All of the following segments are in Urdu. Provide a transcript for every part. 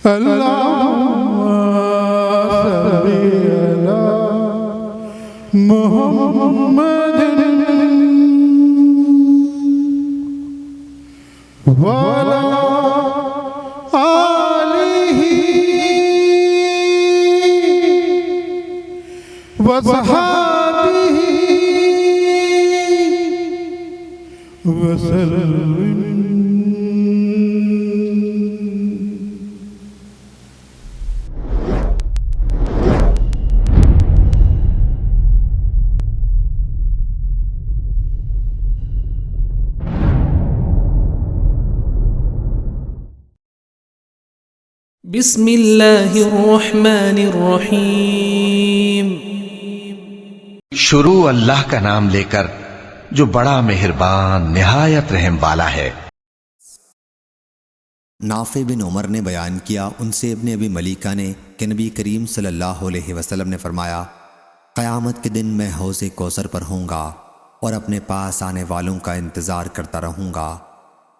اللهم صل على محمد وعلى آله وصحبه وسلم. بسم اللہ الرحمن الرحیم. شروع اللہ کا نام لے کر جو بڑا مہربان نہایت رحم والا ہے. نافع بن عمر نے بیان کیا ان سے ابن ابی ملیکہ نے کہ نبی کریم صلی اللہ علیہ وسلم نے فرمایا، قیامت کے دن میں حوض کوثر پر ہوں گا اور اپنے پاس آنے والوں کا انتظار کرتا رہوں گا.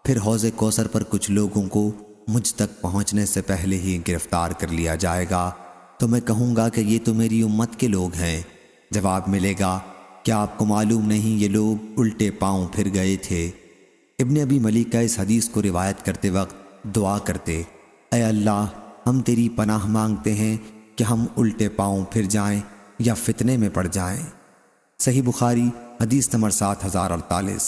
پھر حوض کوثر پر کچھ لوگوں کو مجھ تک پہنچنے سے پہلے ہی گرفتار کر لیا جائے گا تو میں کہوں گا کہ یہ تو میری امت کے لوگ ہیں. جواب ملے گا، کیا آپ کو معلوم نہیں یہ لوگ الٹے پاؤں پھر گئے تھے؟ ابن ابی ملیکہ اس حدیث کو روایت کرتے وقت دعا کرتے، اے اللہ ہم تیری پناہ مانگتے ہیں کہ ہم الٹے پاؤں پھر جائیں یا فتنے میں پڑ جائیں. صحیح بخاری حدیث نمبر 7048.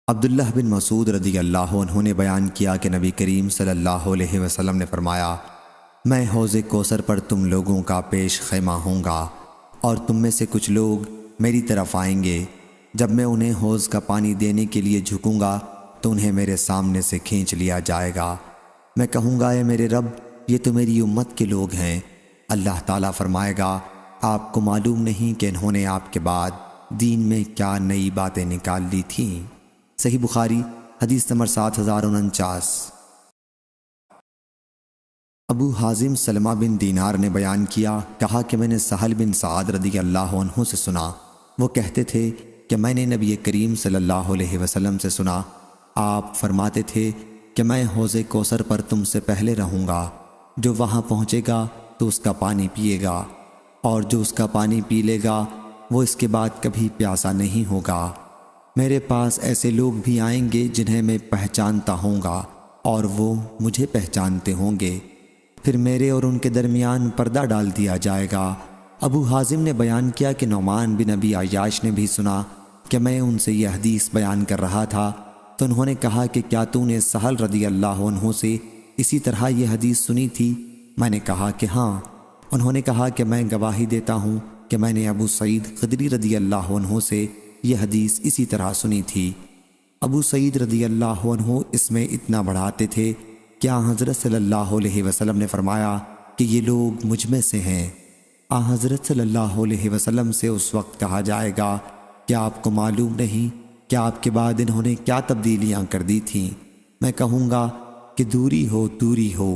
عبداللہ بن مسعود رضی اللہ عنہ نے بیان کیا کہ نبی کریم صلی اللہ علیہ وسلم نے فرمایا، میں حوض کوثر پر تم لوگوں کا پیش خیمہ ہوں گا اور تم میں سے کچھ لوگ میری طرف آئیں گے. جب میں انہیں حوض کا پانی دینے کے لیے جھکوں گا تو انہیں میرے سامنے سے کھینچ لیا جائے گا. میں کہوں گا، اے میرے رب یہ تو میری امت کے لوگ ہیں. اللہ تعالیٰ فرمائے گا، آپ کو معلوم نہیں کہ انہوں نے آپ کے بعد دین میں کیا نئی باتیں نکال لی تھیں. صحیح بخاری حدیث نمبر 7049. ابو حازم سلمہ بن دینار نے بیان کیا، کہا کہ میں نے سہل بن سعد رضی اللہ عنہ سے سنا، وہ کہتے تھے کہ میں نے نبی کریم صلی اللہ علیہ وسلم سے سنا، آپ فرماتے تھے کہ میں حوض کوثر پر تم سے پہلے رہوں گا. جو وہاں پہنچے گا تو اس کا پانی پیے گا، اور جو اس کا پانی پی لے گا وہ اس کے بعد کبھی پیاسا نہیں ہوگا. میرے پاس ایسے لوگ بھی آئیں گے جنہیں میں پہچانتا ہوں گا اور وہ مجھے پہچانتے ہوں گے. پھر میرے اور ان کے درمیان پردہ ڈال دیا جائے گا. ابو حازم نے بیان کیا کہ نعمان بن ابی عیاش نے بھی سنا کہ میں ان سے یہ حدیث بیان کر رہا تھا تو انہوں نے کہا کہ کیا تو نے سہل رضی اللہ عنہ سے اسی طرح یہ حدیث سنی تھی؟ میں نے کہا کہ ہاں. انہوں نے کہا کہ میں گواہی دیتا ہوں کہ میں نے ابو سعید خدری رضی اللہ عنہ سے یہ حدیث اسی طرح سنی تھی. ابو سعید رضی اللہ عنہ اس میں اتنا بڑھاتے تھے کہ حضرت صلی اللہ علیہ وسلم نے فرمایا کہ یہ لوگ مجھ میں سے ہیں. حضرت صلی اللہ علیہ وسلم سے اس وقت کہا جائے گا کہ آپ کو معلوم نہیں کہ آپ کے بعد انہوں نے کیا تبدیلیاں کر دی تھیں؟ میں کہوں گا کہ دوری ہو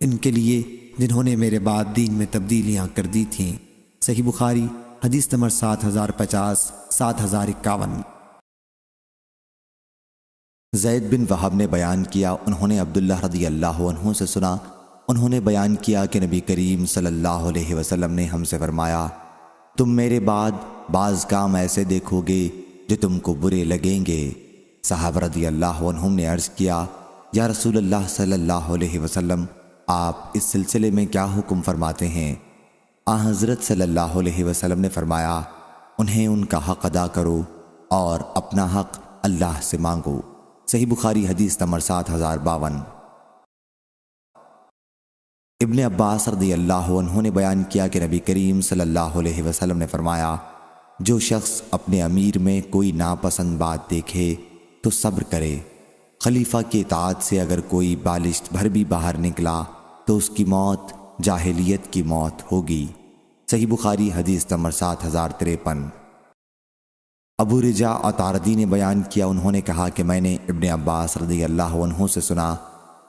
ان کے لیے جنہوں نے میرے بعد دین میں تبدیلیاں کر دی تھیں. صحیح بخاری حدیث نمبر 7050 7051. زید بن وہب نے بیان کیا، انہوں نے عبداللہ رضی اللہ عنہ سے سنا، انہوں نے بیان کیا کہ نبی کریم صلی اللہ علیہ وسلم نے ہم سے فرمایا، تم میرے بعد بعض کام ایسے دیکھو گے جو تم کو برے لگیں گے. صحابہ رضی اللہ عنہم نے عرض کیا، یا رسول اللہ صلی اللہ علیہ وسلم آپ اس سلسلے میں کیا حکم فرماتے ہیں؟ حضرت صلی اللہ علیہ وسلم نے فرمایا، انہیں ان کا حق ادا کرو اور اپنا حق اللہ سے مانگو. صحیح بخاری حدیث نمبر 7052. ابن عباس رضی اللہ عنہ نے بیان کیا کہ نبی کریم صلی اللہ علیہ وسلم نے فرمایا، جو شخص اپنے امیر میں کوئی ناپسند بات دیکھے تو صبر کرے. خلیفہ کی اطاعت سے اگر کوئی بالشت بھر بھی باہر نکلا تو اس کی موت جاہلیت کی موت ہوگی. صحیح بخاری حدیث نمبر 7053. ابو رجا عطاردی نے بیان کیا، انہوں نے کہا کہ میں نے ابن عباس رضی اللہ عنہ سے سنا،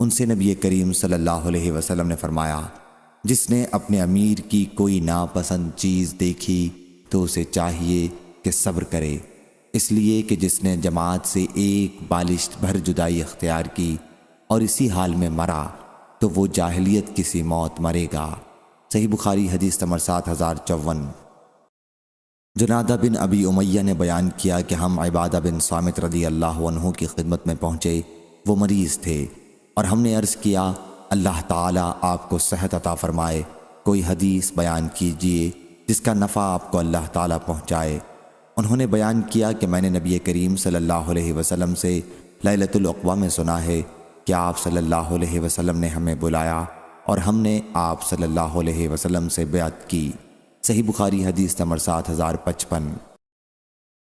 ان سے نبی کریم صلی اللہ علیہ وسلم نے فرمایا، جس نے اپنے امیر کی کوئی ناپسند چیز دیکھی تو اسے چاہیے کہ صبر کرے، اس لیے کہ جس نے جماعت سے ایک بالشت بھر جدائی اختیار کی اور اسی حال میں مرا تو وہ جاہلیت کسی موت مرے گا۔ صحیح بخاری حدیث نمبر 7054۔ جنادہ بن ابی امیہ نے بیان کیا کہ ہم عبادہ بن صامت رضی اللہ عنہ کی خدمت میں پہنچے۔ وہ مریض تھے اور ہم نے عرض کیا اللہ تعالیٰ آپ کو صحت عطا فرمائے، کوئی حدیث بیان کیجئے جس کا نفع آپ کو اللہ تعالیٰ پہنچائے۔ انہوں نے بیان کیا کہ میں نے نبی کریم صلی اللہ علیہ وسلم سے لیلۃ العقبہ میں سنا ہے کہ آپ صلی اللہ علیہ وسلم نے ہمیں بلایا اور ہم نے آپ صلی اللہ علیہ وسلم سے بیعت کی۔ صحیح بخاری حدیث نمبر 7055۔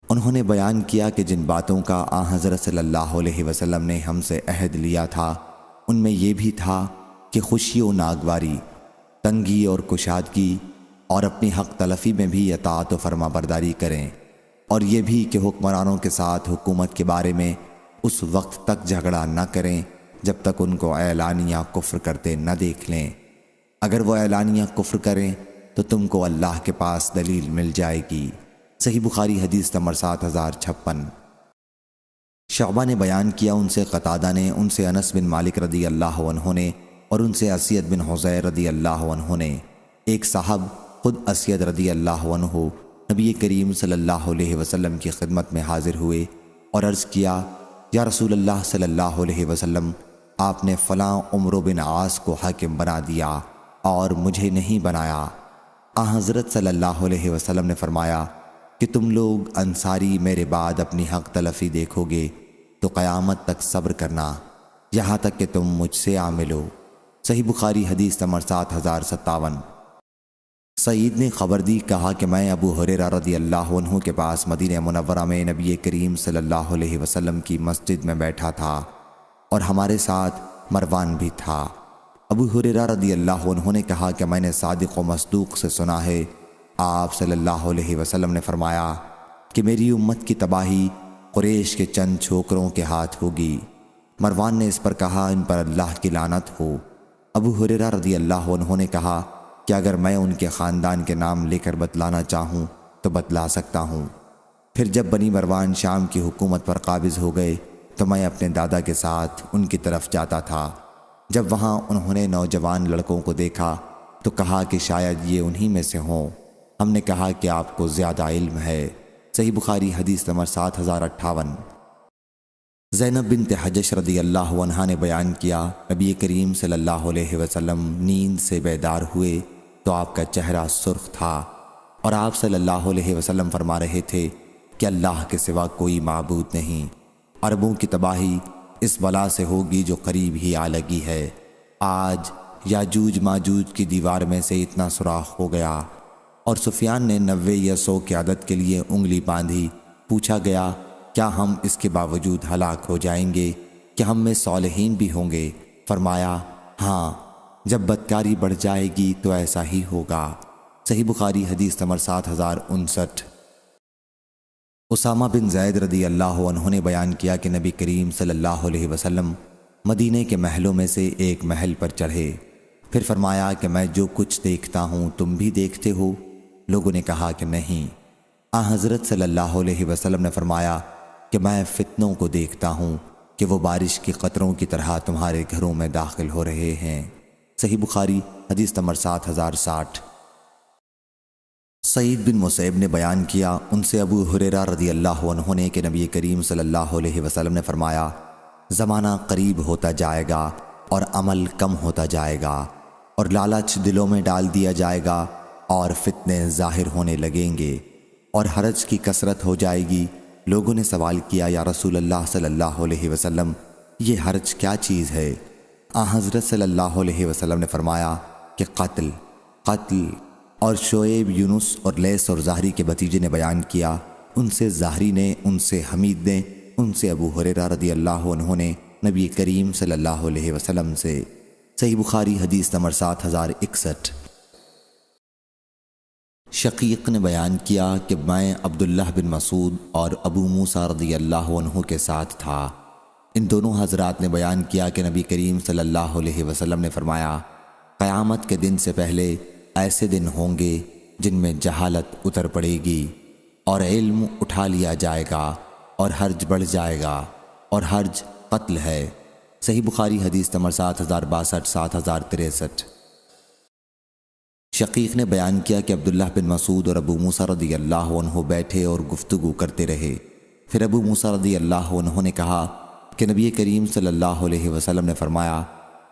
انہوں نے بیان کیا کہ جن باتوں کا آن حضرت صلی اللہ علیہ وسلم نے ہم سے عہد لیا تھا ان میں یہ بھی تھا کہ خوشی و ناگواری، تنگی اور کشادگی اور اپنی حق تلفی میں بھی اطاعت و فرما برداری کریں، اور یہ بھی کہ حکمرانوں کے ساتھ حکومت کے بارے میں اس وقت تک جھگڑا نہ کریں جب تک ان کو اعلانیہ کفر کرتے نہ دیکھ لیں۔ اگر وہ اعلانیہ کفر کریں تو تم کو اللہ کے پاس دلیل مل جائے گی۔ صحیح بخاری حدیث نمبر 7056۔ شعبہ نے بیان کیا ان سے قتادہ نے، ان سے انس بن مالک رضی اللہ عنہ نے، اور ان سے اسید بن حضیر رضی اللہ عنہ نے۔ ایک صاحب خود اسید رضی اللہ عنہ نبی کریم صلی اللہ علیہ وسلم کی خدمت میں حاضر ہوئے اور عرض کیا یا رسول اللہ صلی اللہ علیہ وسلم، آپ نے فلاں عمرو بن عاص کو حاکم بنا دیا اور مجھے نہیں بنایا۔ حضرت صلی اللہ علیہ وسلم نے فرمایا کہ تم لوگ انصاری میرے بعد اپنی حق تلفی دیکھو گے تو قیامت تک صبر کرنا یہاں تک کہ تم مجھ سے آ ملو۔ صحیح بخاری حدیث نمبر 7057۔ سعید نے خبر دی، کہا کہ میں ابو ہریرہ رضی اللہ عنہ کے پاس مدینہ منورہ میں نبی کریم صلی اللہ علیہ وسلم کی مسجد میں بیٹھا تھا اور ہمارے ساتھ مروان بھی تھا۔ ابو ہریرہ رضی اللہ عنہ نے کہا کہ میں نے صادق و مصدوق سے سنا ہے، آپ صلی اللہ علیہ وسلم نے فرمایا کہ میری امت کی تباہی قریش کے چند چھوکروں کے ہاتھ ہوگی۔ مروان نے اس پر کہا ان پر اللہ کی لعنت ہو۔ ابو ہریرہ رضی اللہ عنہ نے کہا کہ اگر میں ان کے خاندان کے نام لے کر بتلانا چاہوں تو بتلا سکتا ہوں۔ پھر جب بنی مروان شام کی حکومت پر قابض ہو گئے تو میں اپنے دادا کے ساتھ ان کی طرف جاتا تھا۔ جب وہاں انہوں نے نوجوان لڑکوں کو دیکھا تو کہا کہ شاید یہ انہی میں سے ہوں۔ ہم نے کہا کہ آپ کو زیادہ علم ہے۔ صحیح بخاری حدیث نمبر 7058۔ زینب بنت حجش رضی اللہ عنہا نے بیان کیا نبی کریم صلی اللہ علیہ وسلم نیند سے بیدار ہوئے تو آپ کا چہرہ سرخ تھا اور آپ صلی اللہ علیہ وسلم فرما رہے تھے کہ اللہ کے سوا کوئی معبود نہیں، عربوں کی تباہی اس بلا سے ہوگی جو قریب ہی آ لگی ہے۔ آج یاجوج ماجوج کی دیوار میں سے اتنا سوراخ ہو گیا۔ اور سفیان نے 90 یا 100 کی عدد کے لیے انگلی باندھی۔ پوچھا گیا کیا ہم اس کے باوجود ہلاک ہو جائیں گے کہ ہم میں صالحین بھی ہوں گے؟ فرمایا ہاں، جب بدکاری بڑھ جائے گی تو ایسا ہی ہوگا۔ صحیح بخاری حدیث نمبر 7059۔ اسامہ بن زید رضی اللہ عنہ نے بیان کیا کہ نبی کریم صلی اللہ علیہ وسلم مدینے کے محلوں میں سے ایک محل پر چڑھے، پھر فرمایا کہ میں جو کچھ دیکھتا ہوں تم بھی دیکھتے ہو؟ لوگوں نے کہا کہ نہیں۔ حضرت صلی اللہ علیہ وسلم نے فرمایا کہ میں فتنوں کو دیکھتا ہوں کہ وہ بارش کی قطروں کی طرح تمہارے گھروں میں داخل ہو رہے ہیں۔ صحیح بخاری حدیث نمبر 7060۔ سعید بن مسیب نے بیان کیا ان سے ابو ہریرہ رضی اللہ عنہ نے کہ نبی کریم صلی اللہ علیہ وسلم نے فرمایا زمانہ قریب ہوتا جائے گا اور عمل کم ہوتا جائے گا اور لالچ دلوں میں ڈال دیا جائے گا اور فتنے ظاہر ہونے لگیں گے اور حرج کی کثرت ہو جائے گی۔ لوگوں نے سوال کیا یا رسول اللہ صلی اللہ علیہ وسلم یہ حرج کیا چیز ہے؟ حضرت صلی اللہ علیہ وسلم نے فرمایا کہ قتل۔ اور شعیب، یونس اور لیث اور زہری کے بھتیجے نے بیان کیا، ان سے زہری نے، ان سے حمید نے، ان سے ابو ہریرہ رضی اللہ عنہ نے نبی کریم صلی اللہ علیہ وسلم سے۔ صحیح بخاری حدیث نمبر 7061۔ شقیق نے بیان کیا کہ میں عبداللہ بن مسعود اور ابو موسیٰ رضی اللہ عنہ کے ساتھ تھا۔ ان دونوں حضرات نے بیان کیا کہ نبی کریم صلی اللہ علیہ وسلم نے فرمایا قیامت کے دن سے پہلے ایسے دن ہوں گے جن میں جہالت اتر پڑے گی اور علم اٹھا لیا جائے گا اور حرج بڑھ جائے گا، اور حرج قتل ہے، صحیح بخاری حدیث نمبر 7062 7063۔ شقیق نے بیان کیا کہ عبداللہ بن مسعود اور ابو موسیٰ رضی اللہ عنہ بیٹھے اور گفتگو کرتے رہے۔ پھر ابو موسیٰ رضی اللہ عنہ نے کہا کہ نبی کریم صلی اللہ علیہ وسلم نے فرمایا،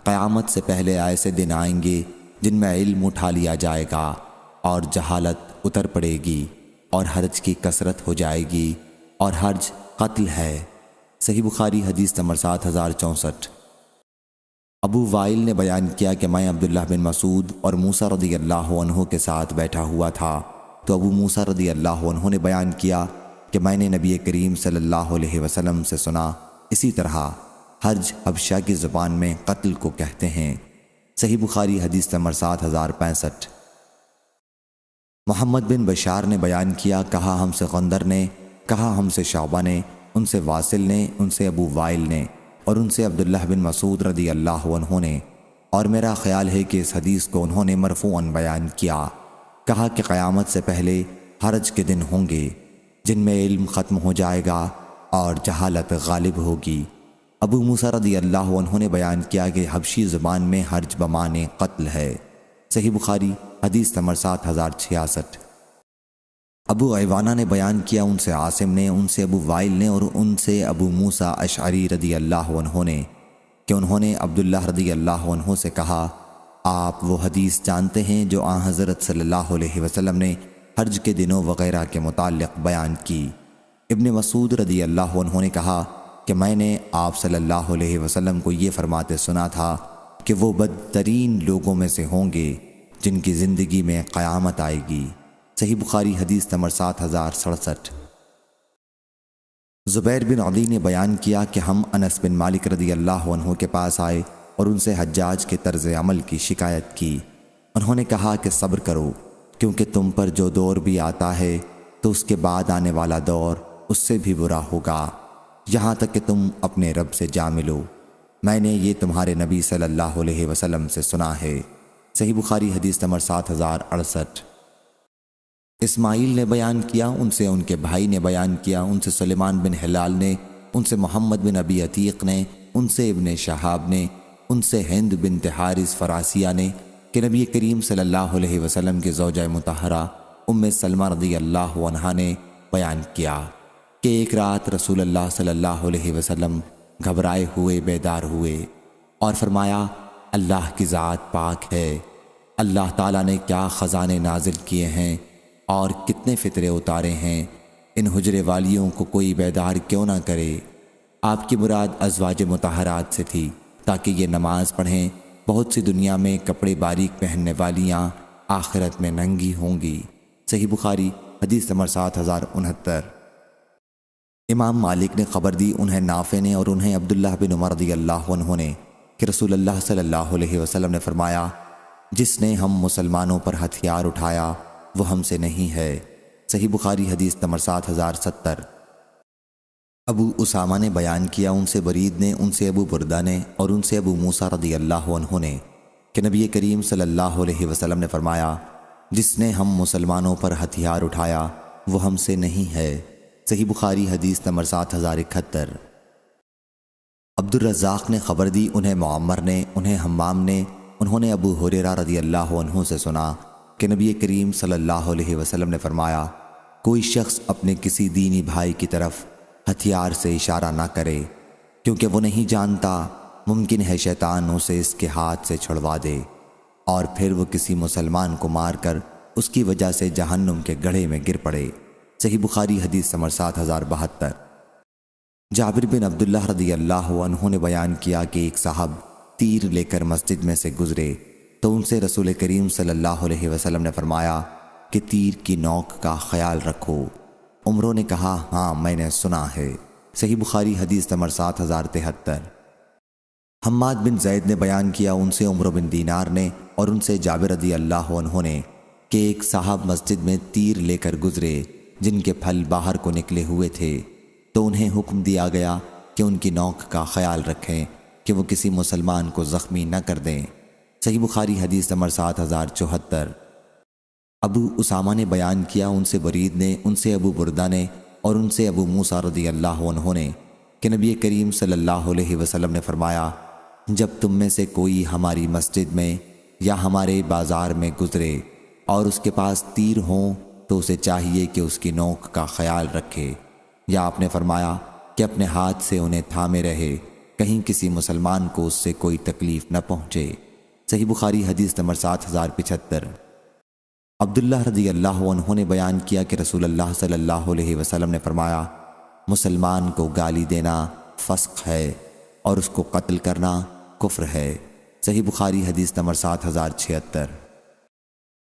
قیامت سے پہلے ایسے دن آئیں گے جن میں علم اٹھا لیا جائے گا اور جہالت اتر پڑے گی اور حرج کی کثرت ہو جائے گی، اور حرج قتل ہے۔ صحیح بخاری حدیث نمبر 7064۔ ابو وائل نے بیان کیا کہ میں عبداللہ بن مسعود اور موسیٰ رضی اللہ عنہ کے ساتھ بیٹھا ہوا تھا، تو ابو موسیٰ رضی اللہ عنہ نے بیان کیا کہ میں نے نبی کریم صلی اللہ علیہ وسلم سے سنا، اسی طرح حرج حبشہ کی زبان میں قتل کو کہتے ہیں۔ صحیح بخاری حدیث نمبر 7065۔ محمد بن بشار نے بیان کیا، کہا ہم سے غندر نے، کہا ہم سے شعبہ نے، ان سے واصل نے، ان سے ابو وائل نے، اور ان سے عبداللہ بن مسعود رضی اللہ عنہ نے، اور میرا خیال ہے کہ اس حدیث کو انہوں نے مرفوعاً بیان کیا۔ کہا کہ قیامت سے پہلے حرج کے دن ہوں گے جن میں علم ختم ہو جائے گا اور جہالت غالب ہوگی۔ ابو موسیٰ رضی اللہ عنہ نے بیان کیا کہ حبشی زبان میں حرج بمعنی قتل ہے۔ صحیح بخاری حدیث نمبر 7066۔ ابو عوانہ نے بیان کیا، ان سے عاصم نے، ان سے ابو وائل نے، اور ان سے ابو موسیٰ اشعری رضی اللہ عنہ نے کہ انہوں نے عبداللہ رضی اللہ عنہ سے کہا، آپ وہ حدیث جانتے ہیں جو آن حضرت صلی اللہ علیہ وسلم نے حرج کے دنوں وغیرہ کے متعلق بیان کی۔ ابن مسعود رضی اللہ عنہ نے کہا کہ میں نے آپ صلی اللہ علیہ وسلم کو یہ فرماتے سنا تھا کہ وہ بدترین لوگوں میں سے ہوں گے جن کی زندگی میں قیامت آئے گی۔ صحیح بخاری حدیث نمبر 7067۔ زبیر بن علی نے بیان کیا کہ ہم انس بن مالک رضی اللہ عنہ کے پاس آئے اور ان سے حجاج کے طرز عمل کی شکایت کی۔ انہوں نے کہا کہ صبر کرو، کیونکہ تم پر جو دور بھی آتا ہے تو اس کے بعد آنے والا دور اس سے بھی برا ہوگا، یہاں تک کہ تم اپنے رب سے جا ملو۔ میں نے یہ تمہارے نبی صلی اللہ علیہ وسلم سے سنا ہے۔ صحیح بخاری حدیث نمبر 7068۔ اسماعیل نے بیان کیا، ان سے ان کے بھائی نے بیان کیا، ان سے سلیمان بن ہلال نے، ان سے محمد بن ابی عتیق نے، ان سے ابن شہاب نے، ان سے ہند بنت حارث فراسیہ نے کہ نبی کریم صلی اللہ علیہ وسلم کی زوجہ مطہرہ ام سلمہ رضی اللہ عنہا نے بیان کیا کہ ایک رات رسول اللہ صلی اللہ علیہ وسلم گھبرائے ہوئے بیدار ہوئے اور فرمایا، اللہ کی ذات پاک ہے، اللہ تعالیٰ نے کیا خزانے نازل کیے ہیں اور کتنے فطرے اتارے ہیں، ان حجرے والیوں کو کوئی بیدار کیوں نہ کرے۔ آپ کی مراد ازواج مطہرات سے تھی تاکہ یہ نماز پڑھیں۔ بہت سی دنیا میں کپڑے باریک پہننے والیاں آخرت میں ننگی ہوں گی۔ صحیح بخاری حدیث نمبر 7069۔ امام مالک نے خبر دی، انہیں نافع نے اور انہیں عبداللہ بن عمر رضی اللہ عنہ نے کہ رسول اللہ صلی اللہ علیہ وسلم نے فرمایا، جس نے ہم مسلمانوں پر ہتھیار اٹھایا وہ ہم سے نہیں ہے۔ صحیح بخاری حدیث نمبر 7070۔ ابو اسامہ نے بیان کیا، ان سے برید نے، ان سے ابو بردہ نے اور ان سے ابو موسیٰ رضی اللہ عنہ نے کہ نبی کریم صلی اللہ علیہ وسلم نے فرمایا، جس نے ہم مسلمانوں پر ہتھیار اٹھایا وہ ہم سے نہیں ہے۔ صحیح بخاری حدیث نمبر 7071۔ عبد الرزاق نے خبر دی، انہیں معمر نے، انہیں حمام نے، انہوں نے ابو ہریرہ رضی اللہ عنہ سے سنا کہ نبی کریم صلی اللہ علیہ وسلم نے فرمایا، کوئی شخص اپنے کسی دینی بھائی کی طرف ہتھیار سے اشارہ نہ کرے، کیونکہ وہ نہیں جانتا، ممکن ہے شیطان اسے اس کے ہاتھ سے چھڑوا دے اور پھر وہ کسی مسلمان کو مار کر اس کی وجہ سے جہنم کے گڑھے میں گر پڑے۔ صحیح بخاری حدیث نمبر 7072۔ جابر بن عبداللہ رضی اللہ عنہ نے بیان کیا کہ ایک صاحب تیر لے کر مسجد میں سے گزرے تو ان سے رسول کریم صلی اللہ علیہ وسلم نے فرمایا کہ تیر کی نوک کا خیال رکھو۔ عمروں نے کہا، ہاں میں نے سنا ہے۔ صحیح بخاری حدیث نمبر 7073۔ حماد بن زید نے بیان کیا، ان سے عمرو بن دینار نے اور ان سے جابر رضی اللہ عنہ نے کہ ایک صاحب مسجد میں تیر لے کر گزرے جن کے پھل باہر کو نکلے ہوئے تھے، تو انہیں حکم دیا گیا کہ ان کی نوک کا خیال رکھیں کہ وہ کسی مسلمان کو زخمی نہ کر دیں۔ صحیح بخاری حدیث نمبر 7074۔ ابو اسامہ نے بیان کیا، ان سے برید نے، ان سے ابو بردہ نے اور ان سے ابو موسیٰ رضی اللہ عنہ نے کہ نبی کریم صلی اللہ علیہ وسلم نے فرمایا، جب تم میں سے کوئی ہماری مسجد میں یا ہمارے بازار میں گزرے اور اس کے پاس تیر ہوں تو اسے چاہیے کہ اس کی نوک کا خیال رکھے، یا آپ نے فرمایا کہ اپنے ہاتھ سے انہیں تھامے رہے، کہیں کسی مسلمان کو اس سے کوئی تکلیف نہ پہنچے۔ صحیح بخاری حدیث نمبر 7075۔ عبداللہ رضی اللہ عنہ نے بیان کیا کہ رسول اللہ صلی اللہ علیہ وسلم نے فرمایا، مسلمان کو گالی دینا فسق ہے اور اس کو قتل کرنا کفر ہے۔ صحیح بخاری حدیث نمبر 7076۔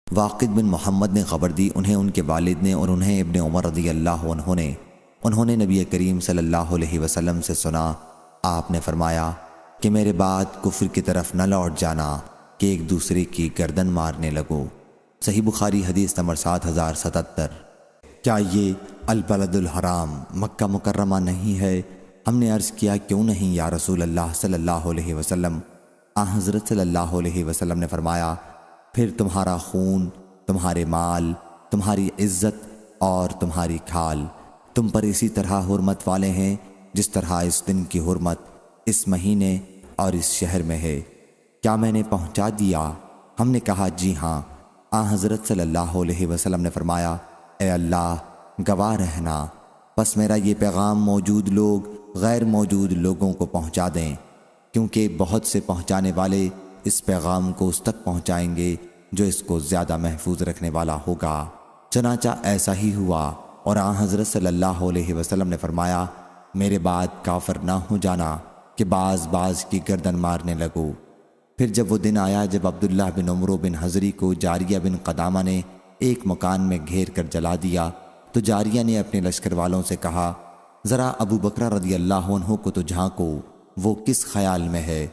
واقد بن محمد نے خبر دی، انہیں ان کے والد نے اور انہیں ابن عمر رضی اللہ عنہ نے، انہوں نے نبی کریم صلی اللہ علیہ وسلم سے سنا، آپ نے فرمایا کہ میرے بعد کفر کی طرف نہ لوٹ جانا کہ ایک دوسرے کی گردن مارنے لگو۔ صحیح بخاری حدیث نمبر 7077۔ کیا یہ البلد الحرام مکہ مکرمہ نہیں ہے؟ ہم نے عرض کیا، کیوں نہیں یا رسول اللہ صلی اللہ علیہ وسلم؟ حضرت صلی اللہ علیہ وسلم نے فرمایا، پھر تمہارا خون، تمہارے مال، تمہاری عزت اور تمہاری کھال تم پر اسی طرح حرمت والے ہیں جس طرح اس دن کی حرمت اس مہینے اور اس شہر میں ہے۔ کیا میں نے پہنچا دیا؟ ہم نے کہا جی ہاں۔ حضرت صلی اللہ علیہ وسلم نے فرمایا، اے اللہ گواہ رہنا، پس میرا یہ پیغام موجود لوگ غیر موجود لوگوں کو پہنچا دیں، کیونکہ بہت سے پہنچانے والے اس پیغام کو اس تک پہنچائیں گے جو اس کو زیادہ محفوظ رکھنے والا ہوگا۔ چنانچہ ایسا ہی ہوا، اور حضرت صلی اللہ علیہ وسلم نے فرمایا، میرے بعد کافر نہ ہو جانا کہ بعض کی گردن مارنے لگو۔ پھر جب وہ دن آیا جب عبداللہ بن عمرو بن حضری کو جاریہ بن قدامہ نے ایک مکان میں گھیر کر جلا دیا تو جاریہ نے اپنے لشکر والوں سے کہا، ذرا ابو بکر رضی اللہ عنہ کو تو جھانکو، وہ کس خیال میں ہے؟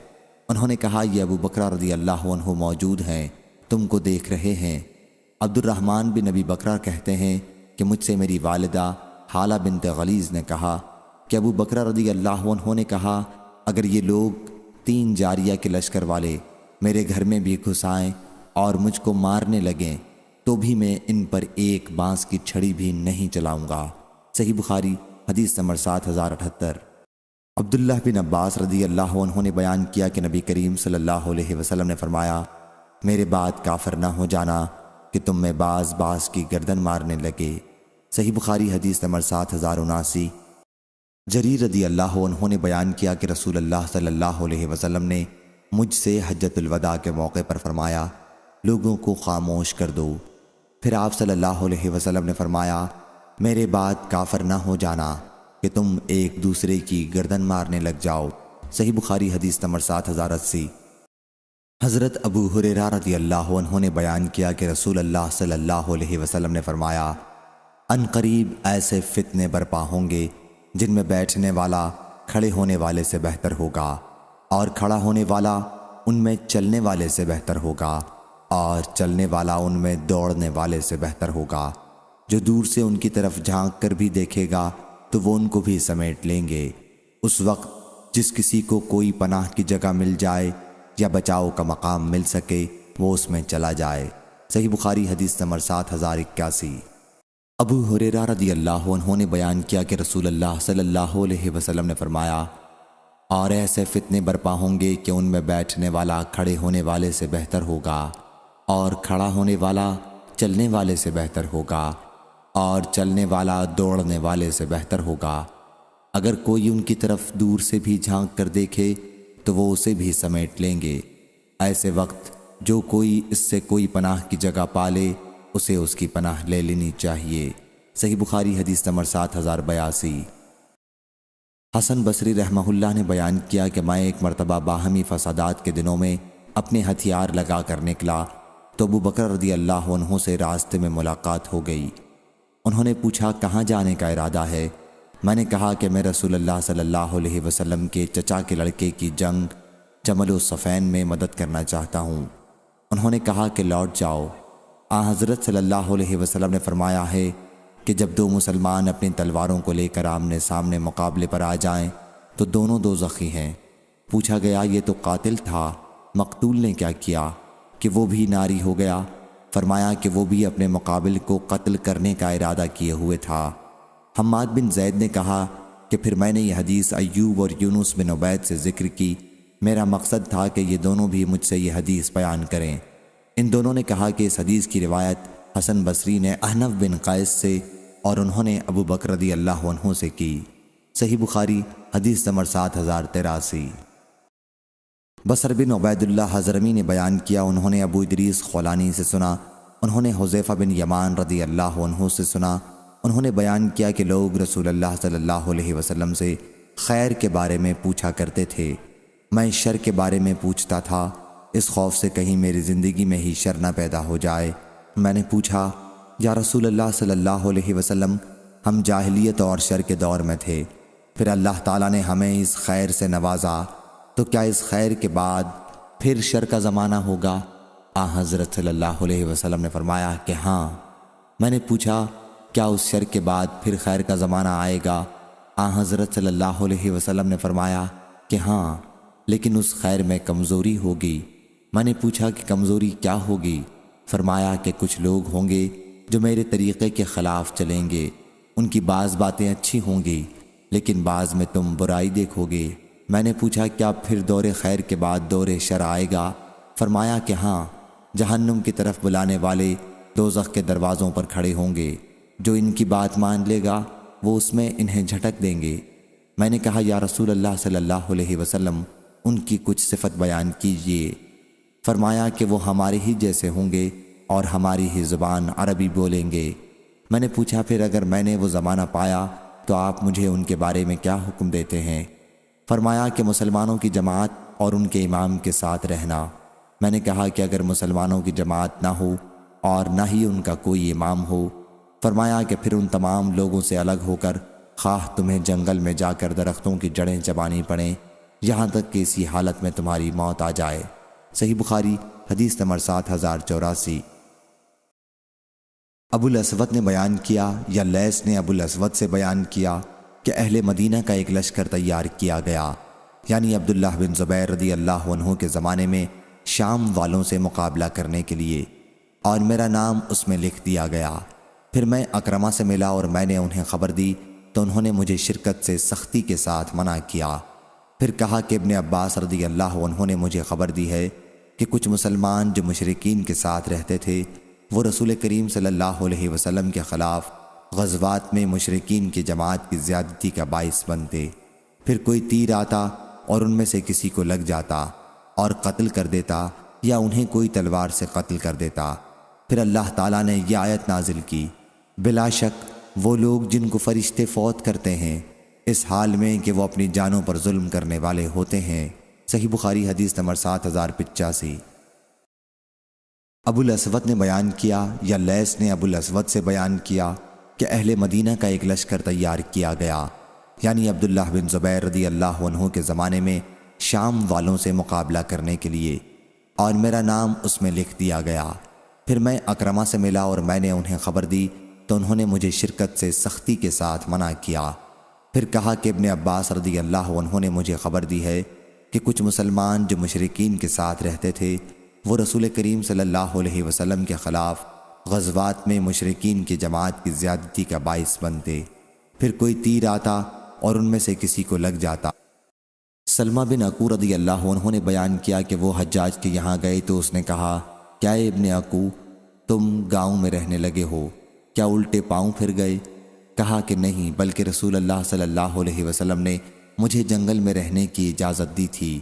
انہوں نے کہا، یہ ابو بکر رضی اللہ عنہ موجود ہیں، تم کو دیکھ رہے ہیں۔ عبد الرحمن بن ابی بکر کہتے ہیں کہ مجھ سے میری والدہ حالہ بنت غلیظ نے کہا کہ ابو بکر رضی اللہ عنہ نے کہا، اگر یہ لوگ 3 جاریہ کے لشکر والے میرے گھر میں بھی گھس آئیں اور مجھ کو مارنے لگیں تو بھی میں ان پر ایک بانس کی چھڑی بھی نہیں چلاؤں گا۔ صحیح بخاری حدیث نمبر 7078۔ عبداللہ بن عباس رضی اللہ عنہ نے بیان کیا کہ نبی کریم صلی اللہ علیہ وسلم نے فرمایا، میرے بعد کافر نہ ہو جانا کہ تم میں بعض کی گردن مارنے لگے۔ صحیح بخاری حدیث نمبر 7079۔ جریر رضی اللہ عنہ نے بیان کیا کہ رسول اللہ صلی اللہ علیہ وسلم نے مجھ سے حجۃ الوداع کے موقع پر فرمایا، لوگوں کو خاموش کر دو۔ پھر آپ صلی اللہ علیہ وسلم نے فرمایا، میرے بعد کافر نہ ہو جانا کہ تم ایک دوسرے کی گردن مارنے لگ جاؤ۔ صحیح بخاری حدیث نمبر 7080۔ حضرت ابو ہریرہ رضی اللہ عنہ نے بیان کیا کہ رسول اللہ صلی اللہ علیہ وسلم نے فرمایا، ان قریب ایسے فتنے برپا ہوں گے جن میں بیٹھنے والا کھڑے ہونے والے سے بہتر ہوگا، اور کھڑا ہونے والا ان میں چلنے والے سے بہتر ہوگا، اور چلنے والا ان میں دوڑنے والے سے بہتر ہوگا۔ جو دور سے ان کی طرف جھانک کر بھی دیکھے گا تو وہ ان کو بھی سمیٹ لیں گے۔ اس وقت جس کسی کو کوئی پناہ کی جگہ مل جائے یا بچاؤ کا مقام مل سکے وہ اس میں چلا جائے۔ صحیح بخاری حدیث نمبر 7081۔ ابو ہریرہ رضی اللہ عنہ نے بیان کیا کہ رسول اللہ صلی اللہ علیہ وسلم نے فرمایا، اور ایسے فتنے برپا ہوں گے کہ ان میں بیٹھنے والا کھڑے ہونے والے سے بہتر ہوگا، اور کھڑا ہونے والا چلنے والے سے بہتر ہوگا، اور چلنے والا دوڑنے والے سے بہتر ہوگا۔ اگر کوئی ان کی طرف دور سے بھی جھانک کر دیکھے تو وہ اسے بھی سمیٹ لیں گے۔ ایسے وقت جو کوئی اس سے کوئی پناہ کی جگہ پالے اسے اس کی پناہ لے لینی چاہیے۔ صحیح بخاری حدیث نمبر 7082۔ حسن بصری رحمہ اللہ نے بیان کیا کہ میں ایک مرتبہ باہمی فسادات کے دنوں میں اپنے ہتھیار لگا کر نکلا تو ابو بکر رضی اللہ عنہ سے راستے میں ملاقات ہو گئی۔ انہوں نے پوچھا، کہاں جانے کا ارادہ ہے؟ میں نے کہا کہ میں رسول اللہ صلی اللہ علیہ وسلم کے چچا کے لڑکے کی جنگ جمل الصفین میں مدد کرنا چاہتا ہوں۔ انہوں نے کہا کہ لوٹ جاؤ۔ حضرت صلی اللہ علیہ وسلم نے فرمایا ہے کہ جب 2 مسلمان اپنی تلواروں کو لے کر آمنے سامنے مقابلے پر آ جائیں تو دونوں دوزخی ہیں۔ پوچھا گیا، یہ تو قاتل تھا، مقتول نے کیا کیا کہ وہ بھی ناری ہو گیا؟ فرمایا کہ وہ بھی اپنے مقابل کو قتل کرنے کا ارادہ کیے ہوئے تھا۔ حماد بن زید نے کہا کہ پھر میں نے یہ حدیث ایوب اور یونس بن عبید سے ذکر کی۔ میرا مقصد تھا کہ یہ دونوں بھی مجھ سے یہ حدیث بیان کریں۔ ان دونوں نے کہا کہ اس حدیث کی روایت حسن بصری نے احنف بن قیس سے اور انہوں نے ابو بکر رضی اللہ عنہ سے کی۔ صحیح بخاری حدیث نمبر 7083۔ بصر بن عبید اللہ حضرمی نے بیان کیا، انہوں نے ابو ادریس خولانی سے سنا، انہوں نے حذیفہ بن یمان رضی اللہ عنہ سے سنا، انہوں نے بیان کیا کہ لوگ رسول اللہ صلی اللہ علیہ وسلم سے خیر کے بارے میں پوچھا کرتے تھے۔ میں شر کے بارے میں پوچھتا تھا، اس خوف سے کہیں میری زندگی میں ہی شر نہ پیدا ہو جائے۔ میں نے پوچھا، یا رسول اللہ صلی اللہ علیہ وسلم، ہم جاہلیت اور شر کے دور میں تھے، پھر اللہ تعالیٰ نے ہمیں اس خیر سے نوازا، تو کیا اس خیر کے بعد پھر شر کا زمانہ ہوگا؟ حضرت صلی اللہ علیہ وسلم نے فرمایا کہ ہاں۔ میں نے پوچھا، کیا اس شر کے بعد پھر خیر کا زمانہ آئے گا؟ حضرت صلی اللہ علیہ وسلم نے فرمایا کہ ہاں، لیکن اس خیر میں کمزوری ہوگی۔ میں نے پوچھا کہ کمزوری کیا ہوگی؟ فرمایا کہ کچھ لوگ ہوں گے جو میرے طریقے کے خلاف چلیں گے، ان کی بعض باتیں اچھی ہوں گی لیکن بعض میں تم برائی دیکھو گے۔ میں نے پوچھا، کیا پھر دور خیر کے بعد دور شر آئے گا؟ فرمایا کہ ہاں، جہنم کی طرف بلانے والے دوزخ کے دروازوں پر کھڑے ہوں گے، جو ان کی بات مان لے گا وہ اس میں انہیں جھٹک دیں گے۔ میں نے کہا، یا رسول اللہ صلی اللہ علیہ وسلم، ان کی کچھ صفت بیان کیجئے۔ فرمایا کہ وہ ہمارے ہی جیسے ہوں گے اور ہماری ہی زبان عربی بولیں گے۔ میں نے پوچھا، پھر اگر میں نے وہ زمانہ پایا تو آپ مجھے ان کے بارے میں کیا حکم دیتے ہیں؟ فرمایا کہ مسلمانوں کی جماعت اور ان کے امام کے ساتھ رہنا۔ میں نے کہا کہ اگر مسلمانوں کی جماعت نہ ہو اور نہ ہی ان کا کوئی امام ہو؟ فرمایا کہ پھر ان تمام لوگوں سے الگ ہو کر خواہ تمہیں جنگل میں جا کر درختوں کی جڑیں چبانی پڑیں، یہاں تک کہ اسی حالت میں تمہاری موت آ جائے۔ صحیح بخاری حدیث نمبر 7084۔ ابو الاسود نے بیان کیا، یا لیث نے ابو الاسود سے بیان کیا کہ اہل مدینہ کا ایک لشکر تیار کیا گیا، یعنی عبداللہ بن زبیر رضی اللہ عنہ کے زمانے میں شام والوں سے مقابلہ کرنے کے لیے، اور میرا نام اس میں لکھ دیا گیا۔ پھر میں اکرمہ سے ملا اور میں نے انہیں خبر دی تو انہوں نے مجھے شرکت سے سختی کے ساتھ منع کیا۔ پھر کہا کہ ابن عباس رضی اللہ عنہ نے مجھے خبر دی ہے کہ کچھ مسلمان جو مشرکین کے ساتھ رہتے تھے وہ رسول کریم صلی اللہ علیہ وسلم کے خلاف غزوات میں مشرکین کی جماعت کی زیادتی کا باعث بنتے، پھر کوئی تیر آتا اور ان میں سے کسی کو لگ جاتا اور قتل کر دیتا، یا انہیں کوئی تلوار سے قتل کر دیتا۔ پھر اللہ تعالیٰ نے یہ آیت نازل کی، بلا شک وہ لوگ جن کو فرشتے فوت کرتے ہیں اس حال میں کہ وہ اپنی جانوں پر ظلم کرنے والے ہوتے ہیں۔ صحیح بخاری حدیث نمبر 7085۔ ابو الاسود نے بیان کیا، یا لیث نے ابو الاسود سے بیان کیا کہ اہل مدینہ کا ایک لشکر تیار کیا گیا، یعنی عبداللہ بن زبیر رضی اللہ عنہ کے زمانے میں شام والوں سے مقابلہ کرنے کے لیے، اور میرا نام اس میں لکھ دیا گیا۔ پھر میں اکرمہ سے ملا اور میں نے انہیں خبر دی تو انہوں نے مجھے شرکت سے سختی کے ساتھ منع کیا۔ پھر کہا کہ ابن عباس رضی اللہ عنہ نے مجھے خبر دی ہے کہ کچھ مسلمان جو مشرکین کے ساتھ رہتے تھے وہ رسول کریم صلی اللہ علیہ وسلم کے خلاف غزوات میں مشرکین کی جماعت کی زیادتی کا باعث بنتے، پھر کوئی تیر آتا اور ان میں سے کسی کو لگ جاتا۔ سلمہ بن عقو رضی اللہ عنہ نے بیان کیا کہ وہ حجاج کے یہاں گئے تو اس نے کہا، کیا ابن عقو تم گاؤں میں رہنے لگے ہو؟ کیا الٹے پاؤں پھر گئے؟ کہا کہ نہیں، بلکہ رسول اللہ صلی اللہ علیہ وسلم نے مجھے جنگل میں رہنے کی اجازت دی تھی۔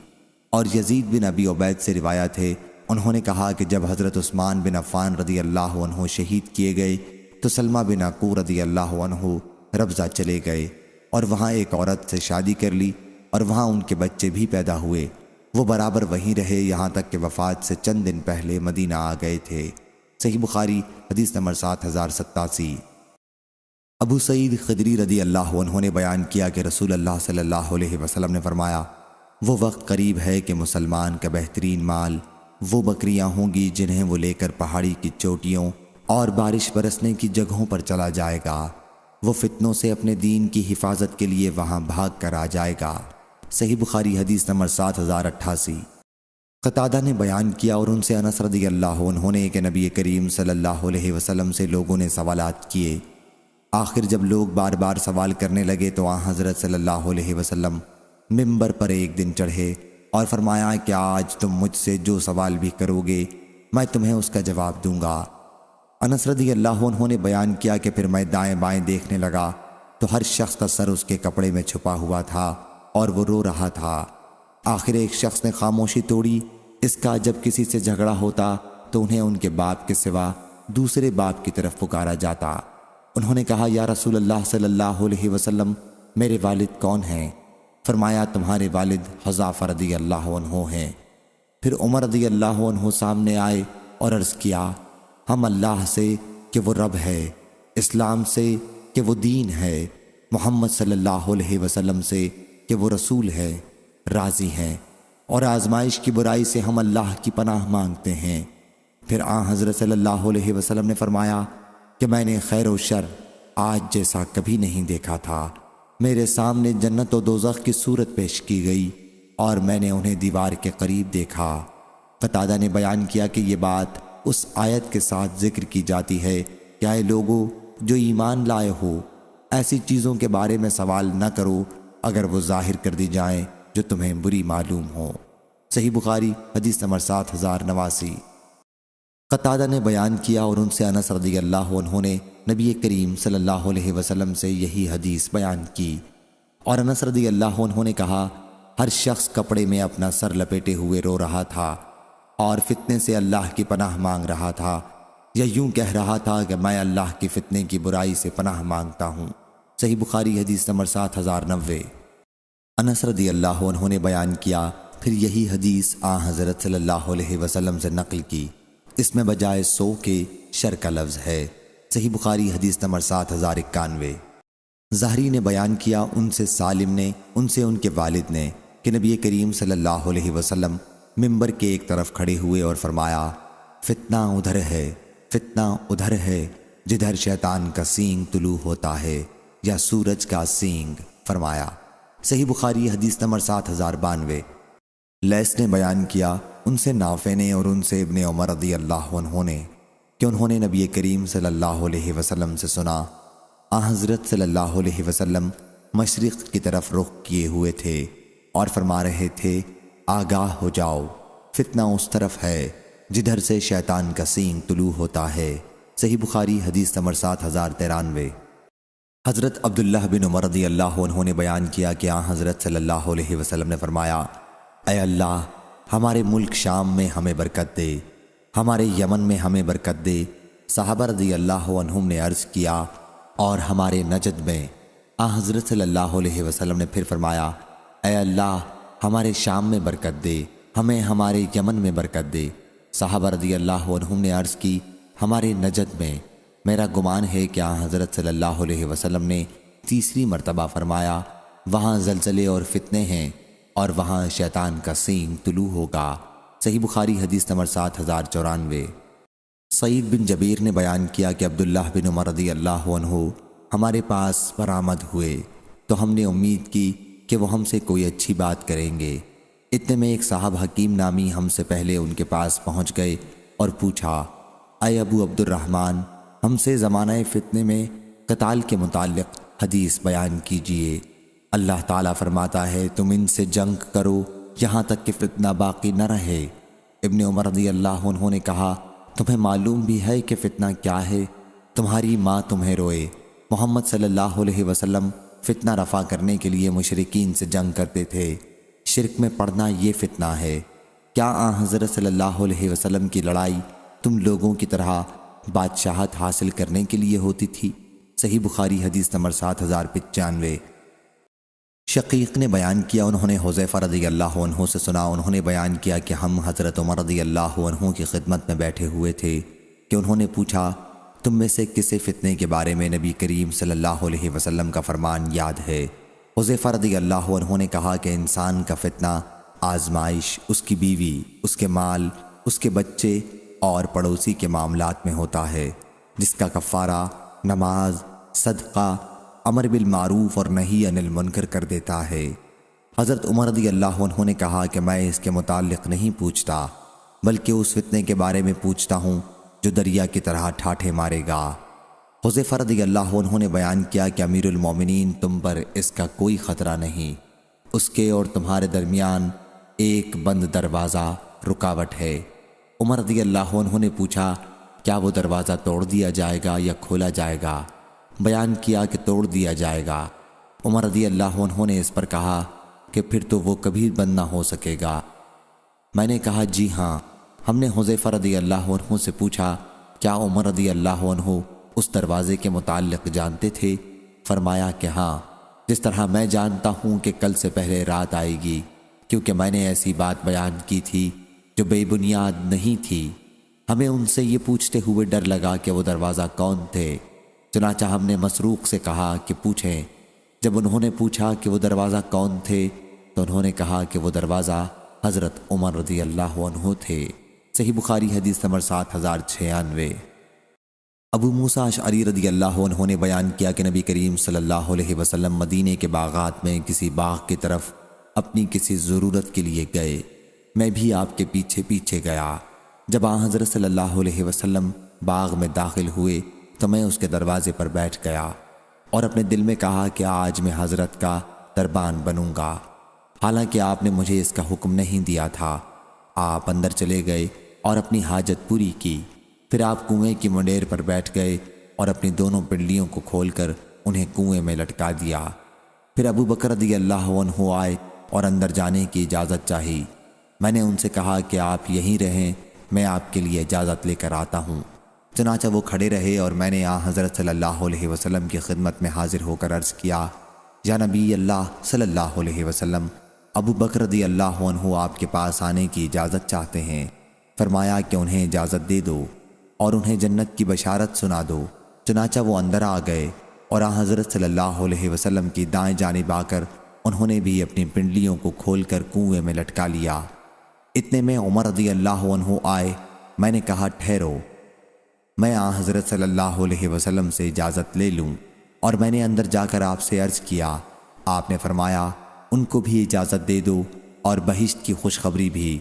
اور یزید بن ابی عبید سے روایت ہے، انہوں نے کہا کہ جب حضرت عثمان بن عفان رضی اللہ عنہ شہید کیے گئے تو سلمہ بن عقو رضی اللہ عنہ ربضہ چلے گئے اور وہاں ایک عورت سے شادی کر لی اور وہاں ان کے بچے بھی پیدا ہوئے۔ وہ برابر وہیں رہے یہاں تک کہ وفات سے چند دن پہلے مدینہ آ گئے تھے۔ صحیح بخاری حدیث نمبر 7087۔ ابو سعید خدری رضی اللہ عنہ نے بیان کیا کہ رسول اللہ صلی اللہ علیہ وسلم نے فرمایا، وہ وقت قریب ہے کہ مسلمان کا بہترین مال وہ بکریاں ہوں گی جنہیں وہ لے کر پہاڑی کی چوٹیوں اور بارش برسنے کی جگہوں پر چلا جائے گا۔ وہ فتنوں سے اپنے دین کی حفاظت کے لیے وہاں بھاگ کر آ جائے گا۔ صحیح بخاری حدیث نمبر 7088۔ قتادہ نے بیان کیا اور ان سے انس رضی اللہ عنہ نے کہ نبی کریم صلی اللہ علیہ وسلم سے لوگوں نے سوالات کیے آخر جب لوگ بار بار سوال کرنے لگے تو حضرت صلی اللہ علیہ وسلم ممبر پر ایک دن چڑھے اور فرمایا کہ آج تم مجھ سے جو سوال بھی کرو گے میں تمہیں اس کا جواب دوں گا۔ انس رضی اللہ عنہ نے بیان کیا کہ پھر میں دائیں بائیں دیکھنے لگا تو ہر شخص کا سر اس کے کپڑے میں چھپا ہوا تھا اور وہ رو رہا تھا۔ آخر ایک شخص نے خاموشی توڑی، اس کا جب کسی سے جھگڑا ہوتا تو انہیں ان کے باپ کے سوا دوسرے باپ کی طرف پکارا جاتا۔ انہوں نے کہا یا رسول اللہ صلی اللہ علیہ وسلم میرے والد کون ہیں؟ فرمایا تمہارے والد حذافہ رضی اللہ عنہ ہیں۔ پھر عمر رضی اللہ عنہ سامنے آئے اور عرض کیا ہم اللہ سے کہ وہ رب ہے، اسلام سے کہ وہ دین ہے، محمد صلی اللہ علیہ وسلم سے کہ وہ رسول ہے راضی ہیں، اور آزمائش کی برائی سے ہم اللہ کی پناہ مانگتے ہیں۔ پھر حضرت صلی اللہ علیہ وسلم نے فرمایا کہ میں نے خیر و شر آج جیسا کبھی نہیں دیکھا تھا۔ میرے سامنے جنت و دوزخ کی صورت پیش کی گئی اور میں نے انہیں دیوار کے قریب دیکھا۔ قتادہ نے بیان کیا کہ یہ بات اس آیت کے ساتھ ذکر کی جاتی ہے کہ اے لوگو جو ایمان لائے ہو ایسی چیزوں کے بارے میں سوال نہ کرو اگر وہ ظاہر کر دی جائیں جو تمہیں بری معلوم ہو۔ صحیح بخاری حدیث نمبر 7089۔ قتادہ نے بیان کیا اور ان سے انس رضی اللہ عنہ نے نبی کریم صلی اللہ علیہ وسلم سے یہی حدیث بیان کی، اور انس رضی اللہ عنہ نے کہا ہر شخص کپڑے میں اپنا سر لپیٹے ہوئے رو رہا تھا اور فتنے سے اللہ کی پناہ مانگ رہا تھا، یا یوں کہہ رہا تھا کہ میں اللہ کی فتنے کی برائی سے پناہ مانگتا ہوں۔ صحیح بخاری حدیث نمبر 7090۔ انس رضی اللہ عنہ نے بیان کیا پھر یہی حدیث حضرت صلی اللہ علیہ وسلم سے نقل کی، اس میں بجائے 100 کے شر کا لفظ ہے۔ صحیح بخاری حدیث نمبر 7091۔ زہری نے بیان کیا ان سے سالم نے ان سے ان کے والد نے کہ نبی کریم صلی اللہ علیہ وسلم ممبر کے ایک طرف کھڑے ہوئے اور فرمایا فتنہ ادھر ہے، فتنہ ادھر ہے جدھر شیطان کا سینگ طلوع ہوتا ہے یا سورج کا سینگ، فرمایا۔ صحیح بخاری حدیث نمبر 7092۔ لیث نے بیان کیا ان سے نافع نے اور ان سے ابن عمر رضی اللہ عنہ نے کہ انہوں نے نبی کریم صلی اللہ علیہ وسلم سے سنا حضرت صلی اللہ علیہ وسلم مشرق کی طرف رخ کیے ہوئے تھے اور فرما رہے تھے آگاہ ہو جاؤ، فتنہ اس طرف ہے جدھر سے شیطان کا سینگ طلوع ہوتا ہے۔ صحیح بخاری حدیث نمبر 7093۔ حضرت عبداللہ بن عمر رضی اللہ عنہ نے بیان کیا کہ حضرت صلی اللہ علیہ وسلم نے فرمایا اے اللہ ہمارے ملک شام میں ہمیں برکت دے، ہمارے یمن میں ہمیں برکت دے۔ صحابہ رضی اللہ عنہم نے عرض کیا اور ہمارے نجد میں حضرت صلی اللہ علیہ وسلم نے پھر فرمایا اے اللہ ہمارے شام میں برکت دے، ہمیں ہمارے یمن میں برکت دے۔ صحابہ رضی اللہ عنہم نے عرض کی ہمارے نجد میں۔ میرا گمان ہے کہ حضرت صلی اللہ علیہ وسلم نے تیسری مرتبہ فرمایا وہاں زلزلے اور فتنے ہیں اور وہاں شیطان کا سینگ طلوع ہوگا۔ صحیح بخاری حدیث نمبر 7094۔ سعید بن جبیر نے بیان کیا کہ عبداللہ بن عمر رضی اللہ عنہ ہمارے پاس برآمد ہوئے تو ہم نے امید کی کہ وہ ہم سے کوئی اچھی بات کریں گے۔ اتنے میں ایک صاحب حکیم نامی ہم سے پہلے ان کے پاس پہنچ گئے اور پوچھا اے ابو عبد الرحمن ہم سے زمانہ فتنے میں قتال کے متعلق حدیث بیان کیجئے۔ اللہ تعالیٰ فرماتا ہے تم ان سے جنگ کرو یہاں تک کہ فتنہ باقی نہ رہے۔ ابن عمر رضی اللہ عنہ نے کہا تمہیں معلوم بھی ہے کہ فتنہ کیا ہے؟ تمہاری ماں تمہیں روئے۔ محمد صلی اللہ علیہ وسلم فتنہ رفع کرنے کے لیے مشرکین سے جنگ کرتے تھے، شرک میں پڑنا یہ فتنہ ہے۔ کیا حضرت صلی اللہ علیہ وسلم کی لڑائی تم لوگوں کی طرح بادشاہت حاصل کرنے کے لیے ہوتی تھی؟ صحیح بخاری حدیث نمبر 7095۔ شقیق نے بیان کیا انہوں نے حذیفہ رضی اللہ عنہ سے سنا، انہوں نے بیان کیا کہ ہم حضرت عمر رضی اللہ عنہ کی خدمت میں بیٹھے ہوئے تھے کہ انہوں نے پوچھا تم میں سے کسے فتنے کے بارے میں نبی کریم صلی اللہ علیہ وسلم کا فرمان یاد ہے؟ حذیفہ رضی اللہ عنہ نے کہا کہ انسان کا فتنہ آزمائش اس کی بیوی، اس کے مال، اس کے بچے اور پڑوسی کے معاملات میں ہوتا ہے، جس کا کفارہ نماز، صدقہ، امر بالمعروف اور نہی عن المنکر کر دیتا ہے۔ حضرت عمر رضی اللہ عنہ نے کہا کہ میں اس کے متعلق نہیں پوچھتا بلکہ اس فتنے کے بارے میں پوچھتا ہوں جو دریا کی طرح ٹھاٹھے مارے گا۔ حذیفہ رضی اللہ عنہ نے بیان کیا کہ امیر المومنین تم پر اس کا کوئی خطرہ نہیں، اس کے اور تمہارے درمیان ایک بند دروازہ رکاوٹ ہے۔ عمر رضی اللہ عنہ نے پوچھا کیا وہ دروازہ توڑ دیا جائے گا یا کھولا جائے گا؟ بیان کیا کہ توڑ دیا جائے گا۔ عمر رضی اللہ عنہ نے اس پر کہا کہ پھر تو وہ کبھی بند نہ ہو سکے گا۔ میں نے کہا جی ہاں۔ ہم نے حذیفہ رضی اللہ عنہ سے پوچھا کیا عمر رضی اللہ عنہ اس دروازے کے متعلق جانتے تھے؟ فرمایا کہ ہاں، جس طرح میں جانتا ہوں کہ کل سے پہلے رات آئے گی، کیونکہ میں نے ایسی بات بیان کی تھی جو بے بنیاد نہیں تھی۔ ہمیں ان سے یہ پوچھتے ہوئے ڈر لگا کہ وہ دروازہ کون تھے، چنانچہ ہم نے مسروق سے کہا کہ پوچھیں۔ جب انہوں نے پوچھا کہ وہ دروازہ کون تھے تو انہوں نے کہا کہ وہ دروازہ حضرت عمر رضی اللہ عنہ تھے۔ صحیح بخاری حدیث نمبر 7096۔ ابو موسیٰ اشعری رضی اللہ عنہ نے بیان کیا کہ نبی کریم صلی اللہ علیہ وسلم مدینے کے باغات میں کسی باغ کی طرف اپنی کسی ضرورت کے لیے گئے۔ میں بھی آپ کے پیچھے پیچھے گیا۔ جب آن حضرت صلی اللہ علیہ وسلم باغ میں داخل ہوئے تو میں اس کے دروازے پر بیٹھ گیا اور اپنے دل میں کہا کہ آج میں حضرت کا دربان بنوں گا، حالانکہ آپ نے مجھے اس کا حکم نہیں دیا تھا۔ آپ اندر چلے گئے اور اپنی حاجت پوری کی، پھر آپ کنویں کی منڈیر پر بیٹھ گئے اور اپنی دونوں پنڈلیوں کو کھول کر انہیں کنویں میں لٹکا دیا۔ پھر ابو بکر رضی اللہ عنہ آئے اور اندر جانے کی اجازت چاہی۔ میں نے ان سے کہا کہ آپ یہیں رہیں، میں آپ کے لیے اجازت لے کر آتا ہوں۔ چنانچہ وہ کھڑے رہے اور میں نے حضرت صلی اللہ علیہ وسلم کی خدمت میں حاضر ہو کر عرض کیا یا نبی اللہ صلی اللہ علیہ وسلم، ابو بکر رضی اللہ عنہ آپ کے پاس آنے کی اجازت چاہتے ہیں۔ فرمایا کہ انہیں اجازت دے دو اور انہیں جنت کی بشارت سنا دو۔ چنانچہ وہ اندر آ گئے اور حضرت صلی اللہ علیہ وسلم کی دائیں جانب آ کر انہوں نے بھی اپنی پنڈلیوں کو کھول کر کنویں میں لٹکا لیا۔ اتنے میں عمر رضی اللہ عنہ آئے۔ میں نے کہا ٹھہرو، میں حضرت صلی اللہ علیہ وسلم سے اجازت لے لوں، اور میں نے اندر جا کر آپ سے عرض کیا۔ آپ نے فرمایا ان کو بھی اجازت دے دو اور بہشت کی خوشخبری بھی۔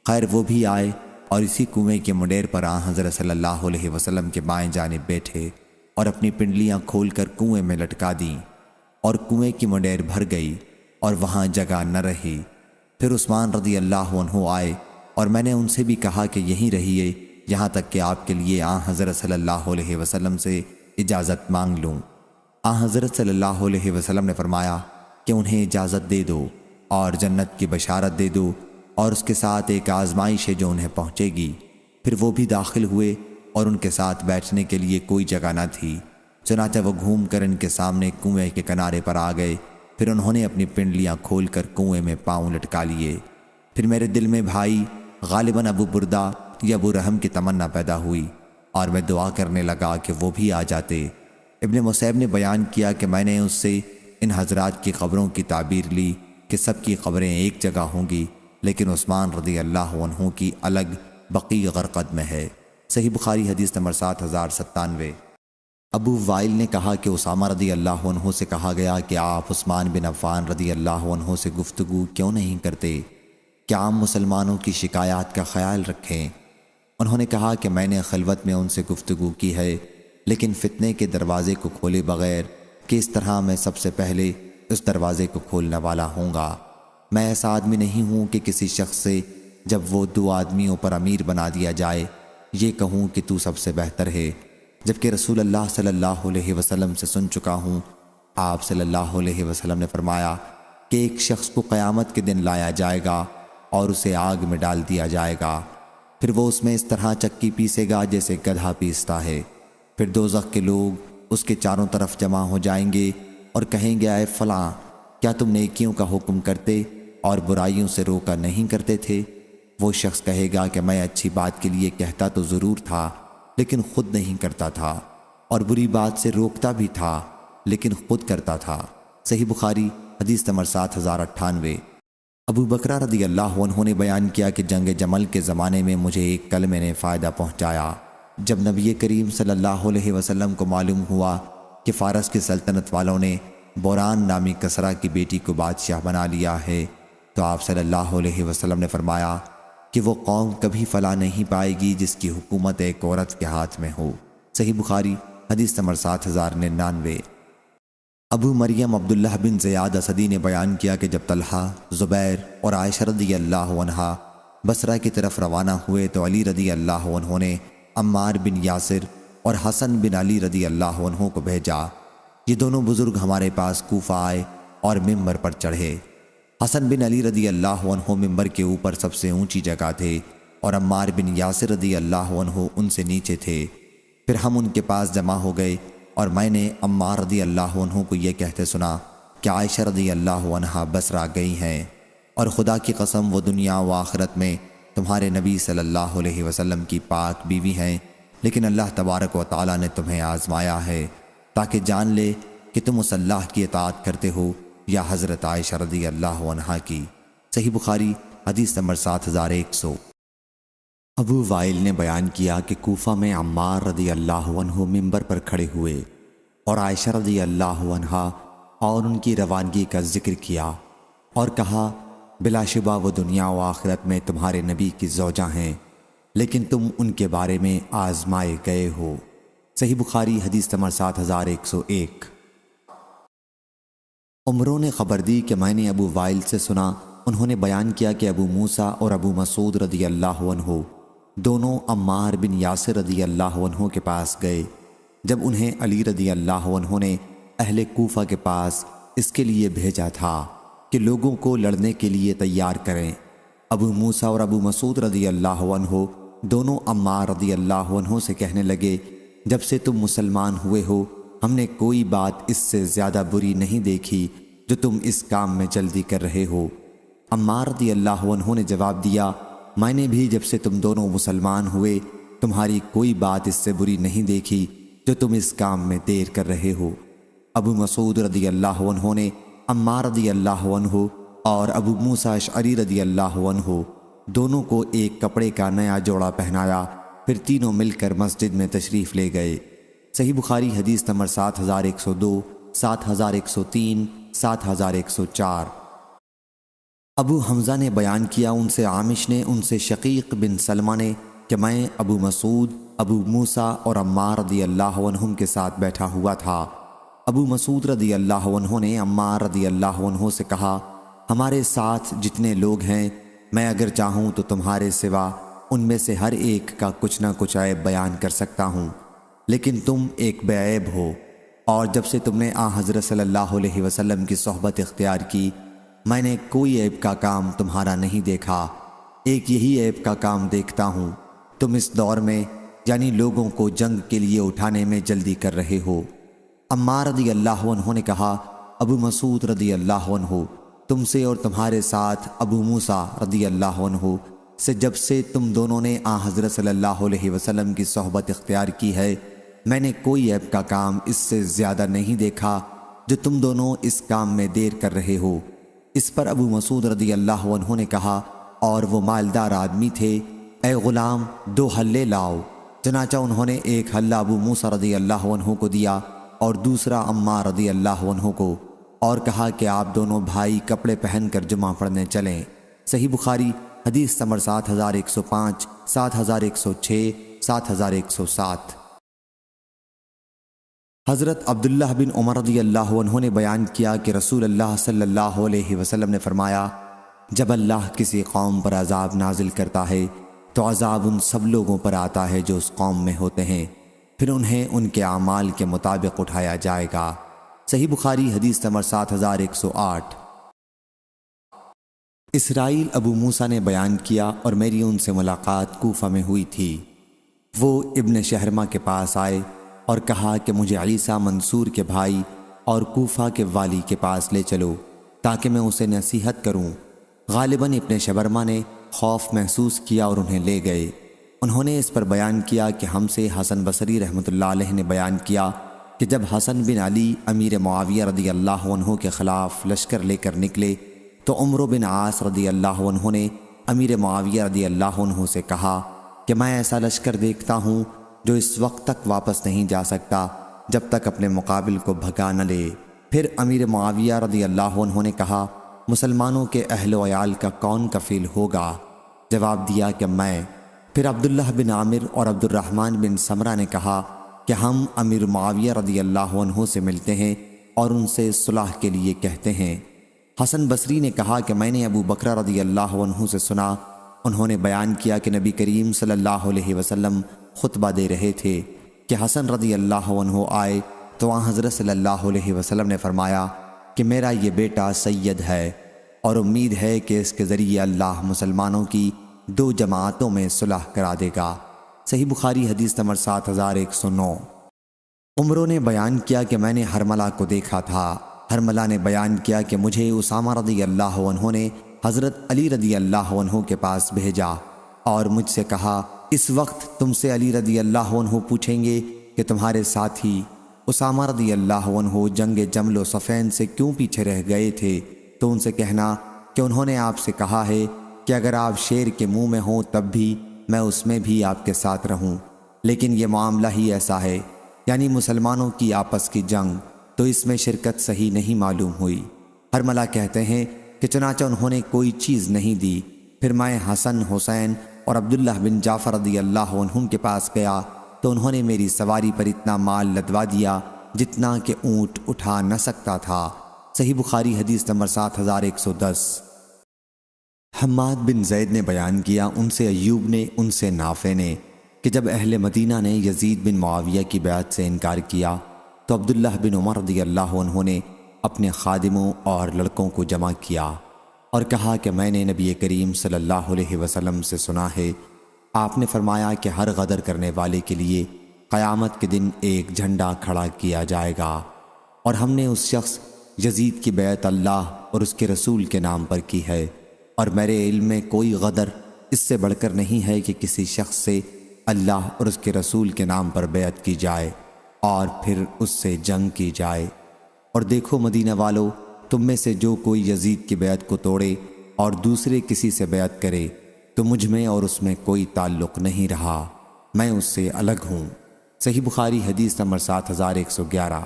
خیر وہ بھی آئے اور اسی کنویں کے منڈیر پر حضرت صلی اللہ علیہ وسلم کے بائیں جانب بیٹھے اور اپنی پنڈلیاں کھول کر کنویں میں لٹکا دیں، اور کنویں کی منڈیر بھر گئی اور وہاں جگہ نہ رہی۔ پھر عثمان رضی اللہ عنہ آئے اور میں نے ان سے بھی کہا کہ یہیں رہیے یہاں تک کہ آپ کے لیے حضرت صلی اللہ علیہ وسلم سے اجازت مانگ لوں۔ حضرت صلی اللہ علیہ وسلم نے فرمایا کہ انہیں اجازت دے دو اور جنت کی بشارت دے دو، اور اس کے ساتھ ایک آزمائش ہے جو انہیں پہنچے گی۔ پھر وہ بھی داخل ہوئے اور ان کے ساتھ بیٹھنے کے لیے کوئی جگہ نہ تھی، چنانچہ وہ گھوم کر ان کے سامنے کنویں کے کنارے پر آ گئے۔ پھر انہوں نے اپنی پنڈلیاں کھول کر کنویں میں پاؤں لٹکا لیے۔ پھر میرے دل میں بھائی غالباً ابو بردہ یا ابو رحم کی تمنا پیدا ہوئی اور میں دعا کرنے لگا کہ وہ بھی آ جاتے۔ ابن مصیب نے بیان کیا کہ میں نے اس سے ان حضرات کی قبروں کی تعبیر لی کہ سب کی قبریں ایک جگہ ہوں گی، لیکن عثمان رضی اللہ عنہ کی الگ بقیع غرقد میں ہے۔ صحیح بخاری حدیث نمبر 7097۔ ابو وائل نے کہا کہ اسامہ رضی اللہ عنہ سے کہا گیا کہ آپ عثمان بن عفان رضی اللہ عنہ سے گفتگو کیوں نہیں کرتے کہ عام مسلمانوں کی شکایات کا خیال رکھیں۔ انہوں نے کہا کہ میں نے خلوت میں ان سے گفتگو کی ہے، لیکن فتنے کے دروازے کو کھولے بغیر کہ اس طرح میں سب سے پہلے اس دروازے کو کھولنے والا ہوں گا۔ میں ایسا آدمی نہیں ہوں کہ کسی شخص سے جب وہ 2 آدمیوں پر امیر بنا دیا جائے یہ کہوں کہ تو سب سے بہتر ہے، جبکہ رسول اللہ صلی اللہ علیہ وسلم سے سن چکا ہوں۔ آپ صلی اللہ علیہ وسلم نے فرمایا کہ ایک شخص کو قیامت کے دن لایا جائے گا اور اسے آگ میں ڈال دیا جائے گا، پھر وہ اس میں اس طرح چکی پیسے گا جیسے گدھا پیستا ہے۔ پھر دوزخ کے لوگ اس کے چاروں طرف جمع ہو جائیں گے اور کہیں گے اے فلاں، کیا تم نیکیوں کا حکم کرتے اور برائیوں سے روکا نہیں کرتے تھے؟ وہ شخص کہے گا کہ میں اچھی بات کے لیے کہتا تو ضرور تھا لیکن خود نہیں کرتا تھا، اور بری بات سے روکتا بھی تھا لیکن خود کرتا تھا۔ صحیح بخاری حدیث نمبر 7098۔ ابو بکرہ رضی اللہ عنہ نے بیان کیا کہ جنگ جمل کے زمانے میں مجھے ایک کلمے نے فائدہ پہنچایا۔ جب نبی کریم صلی اللہ علیہ وسلم کو معلوم ہوا کہ فارس کی سلطنت والوں نے بوران نامی کسرا کی بیٹی کو بادشاہ بنا لیا ہے تو آپ صلی اللہ علیہ وسلم نے فرمایا کہ وہ قوم کبھی فلاح نہیں پائے گی جس کی حکومت ایک عورت کے ہاتھ میں ہو۔ صحیح بخاری حدیث نمبر 7099۔ ابو مریم عبداللہ بن زیاد اسدی نے بیان کیا کہ جب طلحہ، زبیر اور عائشہ رضی اللہ عنہا بصرہ کی طرف روانہ ہوئے تو علی رضی اللہ عنہ نے عمار بن یاسر اور حسن بن علی رضی اللہ عنہ کو بھیجا۔ یہ دونوں بزرگ ہمارے پاس کوفہ آئے اور ممبر پر چڑھے۔ حسن بن علی رضی اللہ عنہ ممبر کے اوپر سب سے اونچی جگہ تھے اور عمار بن یاسر رضی اللہ عنہ ان سے نیچے تھے۔ پھر ہم ان کے پاس جمع ہو گئے اور میں نے عمار رضی اللہ عنہ کو یہ کہتے سنا کہ عائشہ رضی اللہ عنہا بصرہ گئی ہیں، اور خدا کی قسم وہ دنیا و آخرت میں تمہارے نبی صلی اللہ علیہ وسلم کی پاک بیوی ہیں، لیکن اللہ تبارک و تعالیٰ نے تمہیں آزمایا ہے تاکہ جان لے کہ تم اس اللہ کی اطاعت کرتے ہو یا حضرت عائشہ رضی اللہ عنہا کی۔ صحیح بخاری حدیث نمبر 7100۔ ابو وائل نے بیان کیا کہ کوفہ میں عمار رضی اللہ عنہ ممبر پر کھڑے ہوئے اور عائشہ رضی اللہ عنہا اور ان کی روانگی کا ذکر کیا اور کہا بلا شبہ وہ دنیا و آخرت میں تمہارے نبی کی زوجہ ہیں، لیکن تم ان کے بارے میں آزمائے گئے ہو۔ صحیح بخاری حدیث نمبر 7101۔ عمروں نے خبر دی کہ میں نے ابو وائل سے سنا، انہوں نے بیان کیا کہ ابو موسیٰ اور ابو مسعود رضی اللہ عنہ دونوں عمار بن یاسر رضی اللہ عنہ کے پاس گئے جب انہیں علی رضی اللہ عنہ نے اہل کوفہ کے پاس اس کے لیے بھیجا تھا کہ لوگوں کو لڑنے کے لیے تیار کریں۔ ابو موسیٰ اور ابو مسعود رضی اللہ عنہ دونوں عمار رضی اللہ عنہ سے کہنے لگے، جب سے تم مسلمان ہوئے ہو ہم نے کوئی بات اس سے زیادہ بری نہیں دیکھی جو تم اس کام میں جلدی کر رہے ہو۔ عمار رضی اللہ عنہ نے جواب دیا، میں نے بھی جب سے تم دونوں مسلمان ہوئے تمہاری کوئی بات اس سے بری نہیں دیکھی جو تم اس کام میں دیر کر رہے ہو۔ ابو مسعود رضی اللہ عنہ نے عمار رضی اللہ عنہ اور ابو موسیٰ اشعری رضی اللہ عنہ دونوں کو ایک کپڑے کا نیا جوڑا پہنایا، پھر تینوں مل کر مسجد میں تشریف لے گئے۔ صحیح بخاری حدیث نمبر 7102، 7103، 7104۔ ابو حمزہ نے بیان کیا ان سے عامش نے ان سے شقیق بن سلمہ نے کہ میں ابو مسعود، ابو موسیٰ اور عمار رضی اللہ عنہم کے ساتھ بیٹھا ہوا تھا۔ ابو مسعود رضی اللہ عنہ نے عمار رضی اللہ عنہ سے کہا، ہمارے ساتھ جتنے لوگ ہیں میں اگر چاہوں تو تمہارے سوا ان میں سے ہر ایک کا کچھ نہ کچھ عیب بیان کر سکتا ہوں، لیکن تم ایک بے عیب ہو، اور جب سے تم نے حضرت صلی اللہ علیہ وسلم کی صحبت اختیار کی میں نے کوئی عیب کا کام تمہارا نہیں دیکھا، ایک یہی عیب کا کام دیکھتا ہوں، تم اس دور میں یعنی لوگوں کو جنگ کے لیے اٹھانے میں جلدی کر رہے ہو۔ عمار رضی اللہ عنہ نے کہا، ابو مسعود رضی اللہ عنہ تم سے اور تمہارے ساتھ ابو موسیٰ رضی اللہ عنہ سے جب سے تم دونوں نے حضرت صلی اللہ علیہ وسلم کی صحبت اختیار کی ہے میں نے کوئی عیب کا کام اس سے زیادہ نہیں دیکھا جو تم دونوں اس کام میں دیر کر رہے ہو۔ اس پر ابو مسعود رضی اللہ عنہ نے کہا، اور وہ مالدار آدمی تھے، اے غلام 2 حلے لاؤ۔ چنانچہ انہوں نے ایک حلہ ابو موسیٰ رضی اللہ عنہ کو دیا اور دوسرا عمار رضی اللہ عنہ کو، اور کہا کہ آپ دونوں بھائی کپڑے پہن کر جمعہ پڑھنے چلیں۔ صحیح بخاری حدیث نمبر 7105، 7106، 7107۔ حضرت عبداللہ بن عمر رضی اللہ عنہ نے بیان کیا کہ رسول اللہ صلی اللہ علیہ وسلم نے فرمایا، جب اللہ کسی قوم پر عذاب نازل کرتا ہے تو عذاب ان سب لوگوں پر آتا ہے جو اس قوم میں ہوتے ہیں، پھر انہیں ان کے اعمال کے مطابق اٹھایا جائے گا۔ صحیح بخاری حدیث نمبر 7108۔ اسرائیل ابو موسیٰ نے بیان کیا اور میری ان سے ملاقات کوفہ میں ہوئی تھی۔ وہ ابن شہرمہ کے پاس آئے اور کہا کہ مجھے عیسیٰ منصور کے بھائی اور کوفہ کے والی کے پاس لے چلو تاکہ میں اسے نصیحت کروں۔ غالباً ابن شبرمہ نے خوف محسوس کیا اور انہیں لے گئے۔ انہوں نے اس پر بیان کیا کہ ہم سے حسن بصری رحمۃ اللہ علیہ نے بیان کیا کہ جب حسن بن علی امیر معاویہ رضی اللہ عنہ کے خلاف لشکر لے کر نکلے تو عمرو بن عاص رضی اللہ عنہ نے امیر معاویہ رضی اللہ عنہ سے کہا کہ میں ایسا لشکر دیکھتا ہوں جو اس وقت تک واپس نہیں جا سکتا جب تک اپنے مقابل کو بھگا نہ لے۔ پھر امیر معاویہ رضی اللہ عنہ نے کہا، مسلمانوں کے اہل و عیال کا کون کفیل ہوگا؟ جواب دیا کہ میں۔ پھر عبداللہ بن عامر اور عبد الرحمن بن سمرہ نے کہا، کہ ہم امیر معاویہ رضی اللہ عنہ سے ملتے ہیں اور ان سے صلح کے لیے کہتے ہیں۔ حسن بصری نے کہا کہ میں نے ابو بکر رضی اللہ عنہ سے سنا، انہوں نے بیان کیا کہ نبی کریم صلی اللہ علیہ وسلم خطبہ دے رہے تھے کہ حسن رضی اللہ عنہ آئے تو وہاں حضرت صلی اللہ علیہ وسلم نے فرمایا کہ میرا یہ بیٹا سید ہے اور امید ہے کہ اس کے ذریعے اللہ مسلمانوں کی 2 جماعتوں میں صلح کرا دے گا۔ صحیح بخاری حدیث نمبر 7109۔ عمرو نے بیان کیا کہ میں نے حرملہ کو دیکھا تھا۔ حرملہ نے بیان کیا کہ مجھے اسامہ رضی اللہ عنہ نے حضرت علی رضی اللہ عنہ کے پاس بھیجا اور مجھ سے کہا اس وقت تم سے علی رضی اللہ عنہ پوچھیں گے کہ تمہارے ساتھی اسامہ رضی اللہ عنہ جنگ جمل و صفین سے کیوں پیچھے رہ گئے تھے، تو ان سے کہنا کہ انہوں نے آپ سے کہا ہے کہ اگر آپ شیر کے منہ میں ہوں تب بھی میں اس میں بھی آپ کے ساتھ رہوں، لیکن یہ معاملہ ہی ایسا ہے، یعنی مسلمانوں کی آپس کی جنگ، تو اس میں شرکت صحیح نہیں معلوم ہوئی۔ حرملہ کہتے ہیں کہ چنانچہ انہوں نے کوئی چیز نہیں دی۔ پھر میں حسن، حسین اور عبداللہ بن جعفر رضی اللہ عنہم کے پاس گیا تو انہوں نے میری سواری پر اتنا مال لدوا دیا جتنا کہ اونٹ اٹھا نہ سکتا تھا۔ صحیح بخاری حدیث نمبر 7110۔ حماد بن زید نے بیان کیا، ان سے ایوب نے، ان سے نافع نے، کہ جب اہل مدینہ نے یزید بن معاویہ کی بیعت سے انکار کیا تو عبداللہ بن عمر رضی اللہ عنہ نے اپنے خادموں اور لڑکوں کو جمع کیا اور کہا کہ میں نے نبی کریم صلی اللہ علیہ وسلم سے سنا ہے، آپ نے فرمایا کہ ہر غدر کرنے والے کے لیے قیامت کے دن ایک جھنڈا کھڑا کیا جائے گا، اور ہم نے اس شخص یزید کی بیعت اللہ اور اس کے رسول کے نام پر کی ہے، اور میرے علم میں کوئی غدر اس سے بڑھ کر نہیں ہے کہ کسی شخص سے اللہ اور اس کے رسول کے نام پر بیعت کی جائے اور پھر اس سے جنگ کی جائے۔ اور دیکھو مدینہ والو، تم میں سے جو کوئی یزید کی بیعت کو توڑے اور دوسرے کسی سے بیعت کرے تو مجھ میں اور اس میں کوئی تعلق نہیں رہا، میں اس سے الگ ہوں۔ صحیح بخاری حدیث نمبر 7111۔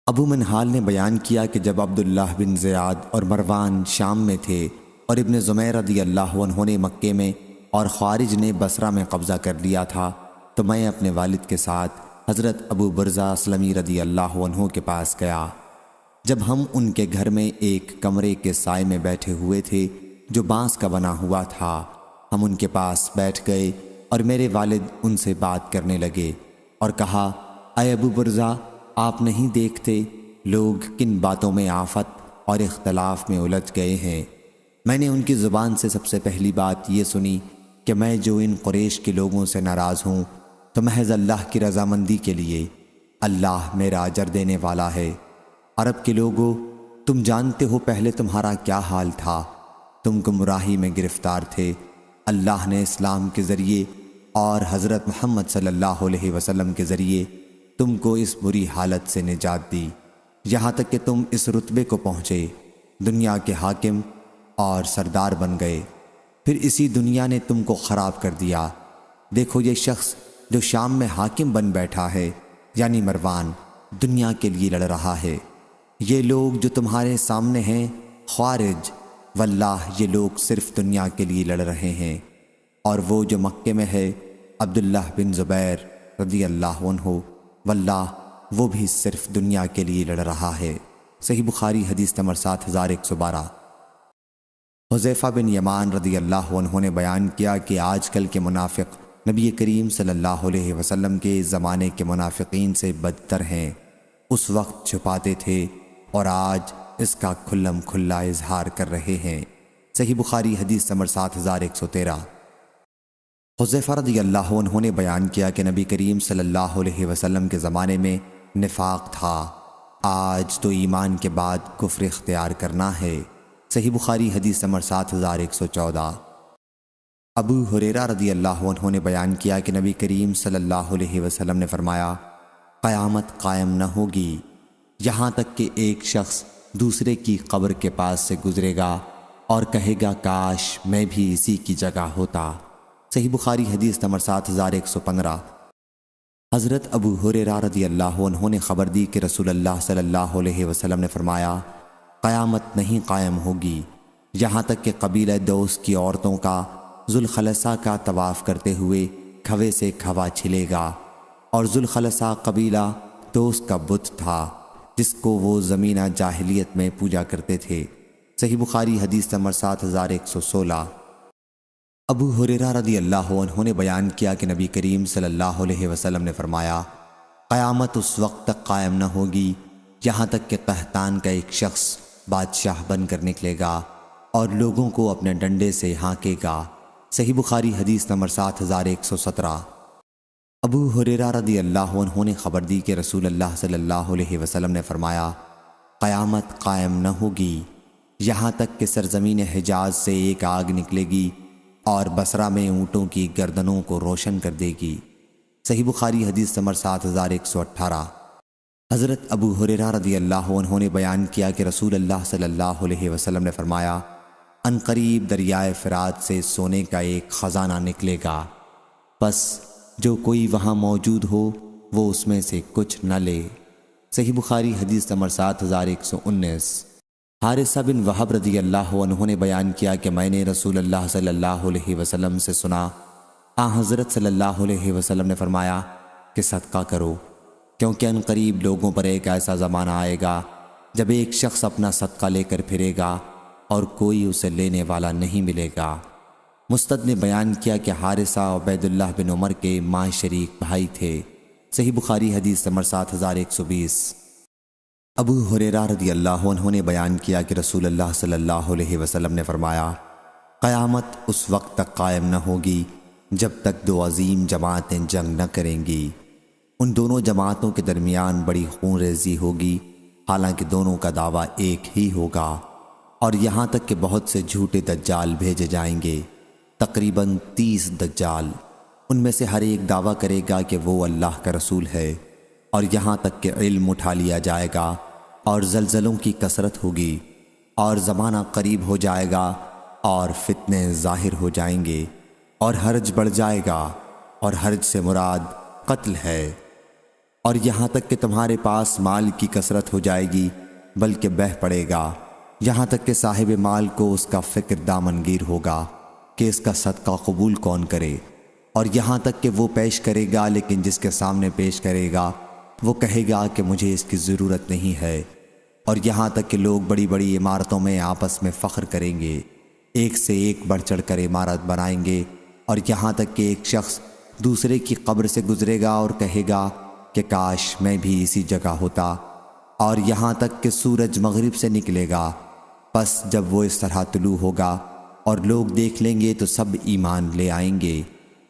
ابو منہال نے بیان کیا کہ جب عبداللہ بن زیاد اور مروان شام میں تھے اور ابن زمیر رضی اللہ عنہ نے مکے میں اور خوارج نے بصرہ میں قبضہ کر لیا تھا تو میں اپنے والد کے ساتھ حضرت ابو برزہ اسلمی رضی اللہ عنہ کے پاس گیا۔ جب ہم ان کے گھر میں ایک کمرے کے سائے میں بیٹھے ہوئے تھے جو بانس کا بنا ہوا تھا، ہم ان کے پاس بیٹھ گئے اور میرے والد ان سے بات کرنے لگے اور کہا، اے ابو برزہ، آپ نہیں دیکھتے لوگ کن باتوں میں آفت اور اختلاف میں الجھ گئے ہیں؟ میں نے ان کی زبان سے سب سے پہلی بات یہ سنی کہ میں جو ان قریش کے لوگوں سے ناراض ہوں تو محض اللہ کی رضامندی کے لیے، اللہ میرا اجر دینے والا ہے۔ عرب کے لوگوں، تم جانتے ہو پہلے تمہارا کیا حال تھا، تم گمراہی میں گرفتار تھے، اللہ نے اسلام کے ذریعے اور حضرت محمد صلی اللہ علیہ وسلم کے ذریعے تم کو اس بری حالت سے نجات دی، یہاں تک کہ تم اس رتبے کو پہنچے، دنیا کے حاکم اور سردار بن گئے، پھر اسی دنیا نے تم کو خراب کر دیا۔ دیکھو یہ شخص جو شام میں حاکم بن بیٹھا ہے، یعنی مروان، دنیا کے لیے لڑ رہا ہے۔ یہ لوگ جو تمہارے سامنے ہیں خوارج، واللہ یہ لوگ صرف دنیا کے لیے لڑ رہے ہیں، اور وہ جو مکے میں ہے عبداللہ بن زبیر رضی اللہ عنہ، واللہ وہ بھی صرف دنیا کے لیے لڑ رہا ہے۔ صحیح بخاری حدیث نمبر 7112۔ حذیفہ بن یمان رضی اللہ عنہ نے بیان کیا کہ آج کل کے منافق نبی کریم صلی اللہ علیہ وسلم کے زمانے کے منافقین سے بدتر ہیں، اس وقت چھپاتے تھے اور آج اس کا کھلم کھلا اظہار کر رہے ہیں۔ صحیح بخاری حدیث نمبر 7113۔ حذیفہ رضی اللہ عنہ نے بیان کیا کہ نبی کریم صلی اللہ علیہ وسلم کے زمانے میں نفاق تھا، آج تو ایمان کے بعد کفر اختیار کرنا ہے۔ صحیح بخاری حدیث نمبر 7114۔ ابو ہریرہ رضی اللہ عنہ نے بیان کیا کہ نبی کریم صلی اللہ علیہ وسلم نے فرمایا، قیامت قائم نہ ہوگی یہاں تک کہ ایک شخص دوسرے کی قبر کے پاس سے گزرے گا اور کہے گا کاش میں بھی اسی کی جگہ ہوتا۔ صحیح بخاری حدیث نمبر 7115۔ حضرت ابو ہریرہ رضی اللہ عنہ نے خبر دی کہ رسول اللہ صلی اللہ علیہ وسلم نے فرمایا، قیامت نہیں قائم ہوگی یہاں تک کہ قبیلہ دوس کی عورتوں کا ذوالخلصہ کا طواف کرتے ہوئے کھوے سے کھوا چھلے گا، اور ذوالخلصہ قبیلہ تو اس کا بت تھا جس کو وہ زمینہ جاہلیت میں پوجا کرتے تھے۔ صحیح بخاری حدیث نمبر 7116۔ ابو ہریرہ رضی اللہ عنہ نے بیان کیا کہ نبی کریم صلی اللہ علیہ وسلم نے فرمایا، قیامت اس وقت تک قائم نہ ہوگی یہاں تک کہ قحطان کا ایک شخص بادشاہ بن کر نکلے گا اور لوگوں کو اپنے ڈنڈے سے ہانکے گا۔ صحیح بخاری حدیث نمبر 7117۔ ابو ہریرہ رضی اللہ عنہ نے خبر دی کہ رسول اللہ صلی اللہ علیہ وسلم نے فرمایا، قیامت قائم نہ ہوگی یہاں تک کہ سرزمین حجاز سے ایک آگ نکلے گی اور بصرہ میں اونٹوں کی گردنوں کو روشن کر دے گی۔ صحیح بخاری حدیث نمبر 7118۔ حضرت ابو ہریرہ رضی اللہ عنہ نے بیان کیا کہ رسول اللہ صلی اللہ علیہ وسلم نے فرمایا، ان قریب دریائے فرات سے سونے کا ایک خزانہ نکلے گا، پس جو کوئی وہاں موجود ہو وہ اس میں سے کچھ نہ لے۔ صحیح بخاری حدیث نمبر 7119۔ حارثہ بن وہب رضی اللہ عنہ نے بیان کیا کہ میں نے رسول اللہ صلی اللہ علیہ وسلم سے سنا، حضرت صلی اللہ علیہ وسلم نے فرمایا کہ صدقہ کرو، کیونکہ ان قریب لوگوں پر ایک ایسا زمانہ آئے گا جب ایک شخص اپنا صدقہ لے کر پھرے گا اور کوئی اسے لینے والا نہیں ملے گا۔ مستد نے بیان کیا کہ حارثہ عبید اللہ بن عمر کے ماں شریک بھائی تھے۔ صحیح بخاری حدیث نمبر 7120۔ ابو ہریرہ رضی اللہ عنہ نے بیان کیا کہ رسول اللہ صلی اللہ علیہ وسلم نے فرمایا، قیامت اس وقت تک قائم نہ ہوگی جب تک دو عظیم جماعتیں جنگ نہ کریں گی۔ ان دونوں جماعتوں کے درمیان بڑی خون ریزی ہوگی، حالانکہ دونوں کا دعویٰ ایک ہی ہوگا، اور یہاں تک کہ بہت سے جھوٹے دجال بھیجے جائیں گے، تقریباً 30 دجال۔ ان میں سے ہر ایک دعویٰ کرے گا کہ وہ اللہ کا رسول ہے، اور یہاں تک کہ علم اٹھا لیا جائے گا اور زلزلوں کی کثرت ہوگی، اور زمانہ قریب ہو جائے گا اور فتنے ظاہر ہو جائیں گے، اور حرج بڑھ جائے گا، اور حرج سے مراد قتل ہے، اور یہاں تک کہ تمہارے پاس مال کی کثرت ہو جائے گی بلکہ بہہ پڑے گا، یہاں تک کہ صاحب مال کو اس کا فکر دامنگیر ہوگا کہ اس کا صدقہ قبول کون کرے، اور یہاں تک کہ وہ پیش کرے گا لیکن جس کے سامنے پیش کرے گا وہ کہے گا کہ مجھے اس کی ضرورت نہیں ہے، اور یہاں تک کہ لوگ بڑی بڑی عمارتوں میں آپس میں فخر کریں گے، ایک سے ایک بڑھ چڑھ کر عمارت بنائیں گے، اور یہاں تک کہ ایک شخص دوسرے کی قبر سے گزرے گا اور کہے گا کہ کاش میں بھی اسی جگہ ہوتا، اور یہاں تک کہ سورج مغرب سے نکلے گا، پس جب وہ اس طرح طلوع ہوگا اور لوگ دیکھ لیں گے تو سب ایمان لے آئیں گے،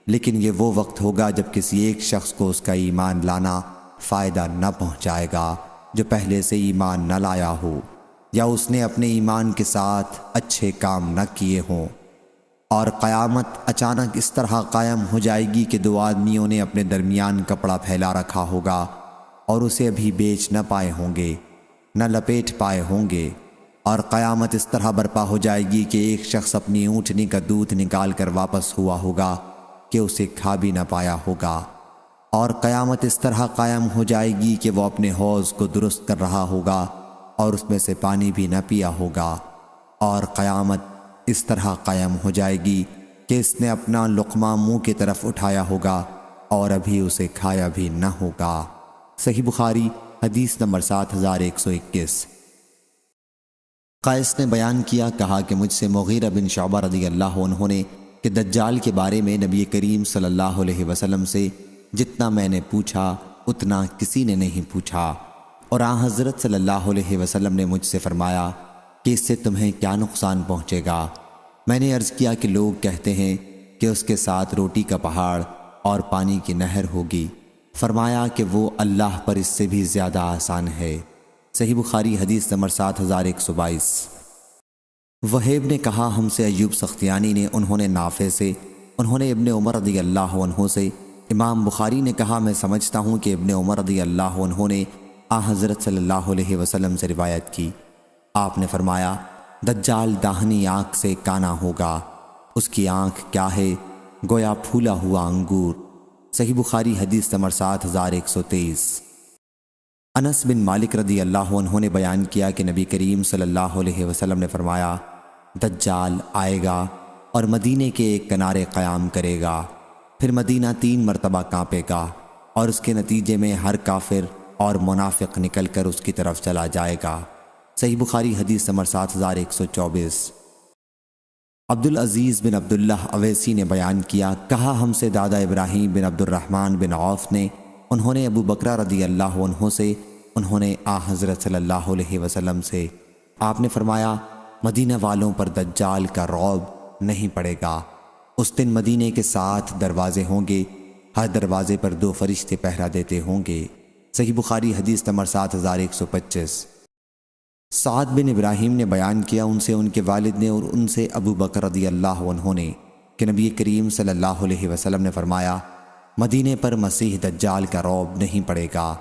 لیکن یہ وہ وقت ہوگا جب کسی ایک شخص کو اس کا ایمان لانا فائدہ نہ پہنچائے گا جو پہلے سے ایمان نہ لایا ہو، یا اس نے اپنے ایمان کے ساتھ اچھے کام نہ کیے ہوں۔ اور قیامت اچانک اس طرح قائم ہو جائے گی کہ دو آدمیوں نے اپنے درمیان کپڑا پھیلا رکھا ہوگا اور اسے ابھی بیچ نہ پائے ہوں گے، نہ لپیٹ پائے ہوں گے، اور قیامت اس طرح برپا ہو جائے گی کہ ایک شخص اپنی اونٹنی کا دودھ نکال کر واپس ہوا ہوگا کہ اسے کھا بھی نہ پایا ہوگا، اور قیامت اس طرح قائم ہو جائے گی کہ وہ اپنے حوض کو درست کر رہا ہوگا اور اس میں سے پانی بھی نہ پیا ہوگا، اور قیامت اس طرح قائم ہو جائے گی کہ اس نے اپنا لقمہ منہ کی طرف اٹھایا ہوگا اور ابھی اسے کھایا بھی نہ ہوگا۔ صحیح بخاری حدیث نمبر 7121۔ قیس نے بیان کیا، کہا کہ مجھ سے مغیرہ بن شعبہ رضی اللہ عنہ نے کہ دجال کے بارے میں نبی کریم صلی اللہ علیہ وسلم سے جتنا میں نے پوچھا اتنا کسی نے نہیں پوچھا، اور حضرت صلی اللہ علیہ وسلم نے مجھ سے فرمایا کہ اس سے تمہیں کیا نقصان پہنچے گا؟ میں نے عرض کیا کہ لوگ کہتے ہیں کہ اس کے ساتھ روٹی کا پہاڑ اور پانی کی نہر ہوگی۔ فرمایا کہ وہ اللہ پر اس سے بھی زیادہ آسان ہے۔ صحیح بخاری حدیث نمبر 7122۔ وہیب نے کہا ہم سے ایوب سختیانی نے، انہوں نے نافع سے، انہوں نے ابن عمر رضی اللہ عنہ سے۔ امام بخاری نے کہا میں سمجھتا ہوں کہ ابن عمر رضی اللہ عنہ نے حضرت صلی اللہ علیہ وسلم سے روایت کی۔ آپ نے فرمایا دجال داہنی آنکھ سے کانا ہوگا، اس کی آنکھ کیا ہے؟ گویا پھولا ہوا انگور۔ صحیح بخاری حدیث نمبر 7123۔ انس بن مالک رضی اللہ عنہ نے بیان کیا کہ نبی کریم صلی اللہ علیہ وسلم نے فرمایا دجال آئے گا اور مدینے کے ایک کنارے قیام کرے گا، پھر مدینہ 3 مرتبہ کانپے گا، اور اس کے نتیجے میں ہر کافر اور منافق نکل کر اس کی طرف چلا جائے گا۔ صحیح بخاری حدیث نمبر 7124۔ عبدالعزیز بن عبداللہ اویسی نے بیان کیا، کہا ہم سے دادا ابراہیم بن عبد الرحمن بن عوف نے، انہوں نے ابو بکرہ رضی اللہ عنہ سے، انہوں نے حضرت صلی اللہ علیہ وسلم سے، آپ نے فرمایا مدینہ والوں پر دجال کا رعب نہیں پڑے گا۔ اس دن مدینے کے 7 دروازے ہوں گے، ہر دروازے پر 2 فرشتے پہرا دیتے ہوں گے۔ صحیح بخاری حدیث نمبر 7125۔ سعد بن ابراہیم نے بیان کیا، ان سے ان کے والد نے اور ان سے ابو بکر رضی اللہ عنہ نے، کہ نبی کریم صلی اللہ علیہ وسلم نے فرمایا مدینے پر مسیح دجال کا رعب نہیں پڑے گا۔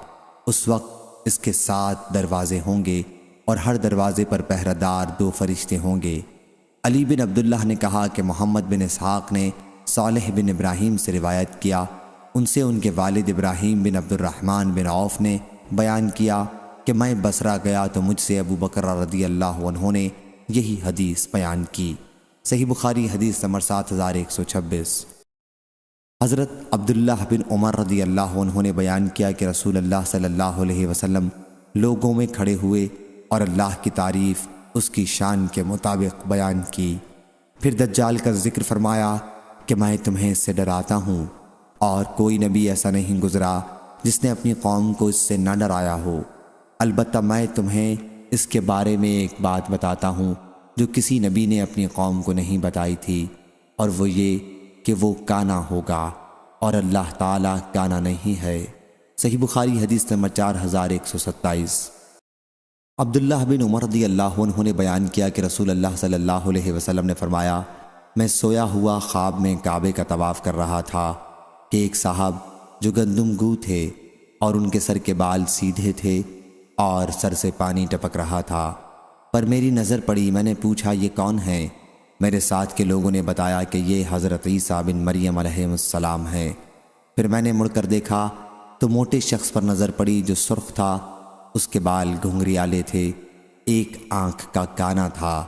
اس وقت اس کے 7 دروازے ہوں گے اور ہر دروازے پر پہرہ دار 2 فرشتے ہوں گے۔ علی بن عبداللہ نے کہا کہ محمد بن اسحاق نے صالح بن ابراہیم سے روایت کیا، ان سے ان کے والد ابراہیم بن عبد الرحمن بن عوف نے بیان کیا کہ میں بصرہ گیا تو مجھ سے ابو بکر رضی اللہ عنہ نے یہی حدیث بیان کی۔ صحیح بخاری حدیث نمبر 7126۔ حضرت عبداللہ بن عمر رضی اللہ عنہ نے بیان کیا کہ رسول اللہ صلی اللہ علیہ وسلم لوگوں میں کھڑے ہوئے اور اللہ کی تعریف اس کی شان کے مطابق بیان کی، پھر دجال کا ذکر فرمایا کہ میں تمہیں اس سے ڈراتا ہوں، اور کوئی نبی ایسا نہیں گزرا جس نے اپنی قوم کو اس سے نہ ڈرایا ہو۔ البتہ میں تمہیں اس کے بارے میں ایک بات بتاتا ہوں جو کسی نبی نے اپنی قوم کو نہیں بتائی تھی، اور وہ یہ کہ وہ کانا ہوگا اور اللہ تعالیٰ کانا نہیں ہے۔ صحیح بخاری حدیث نمبر 4127۔ عبداللہ بن عمر رضی اللہ عنہ نے بیان کیا کہ رسول اللہ صلی اللہ علیہ وسلم نے فرمایا میں سویا ہوا خواب میں کعبے کا طواف کر رہا تھا کہ ایک صاحب جو گندم گو تھے اور ان کے سر کے بال سیدھے تھے اور سر سے پانی ٹپک رہا تھا، پر میری نظر پڑی، میں نے پوچھا یہ کون ہے؟ میرے ساتھ کے لوگوں نے بتایا کہ یہ حضرت عیسیٰ بن مریم علیہ السلام ہے۔ پھر میں نے مڑ کر دیکھا تو موٹے شخص پر نظر پڑی جو سرخ تھا، اس کے بال گھنگریالے تھے، ایک آنکھ کا کانا تھا،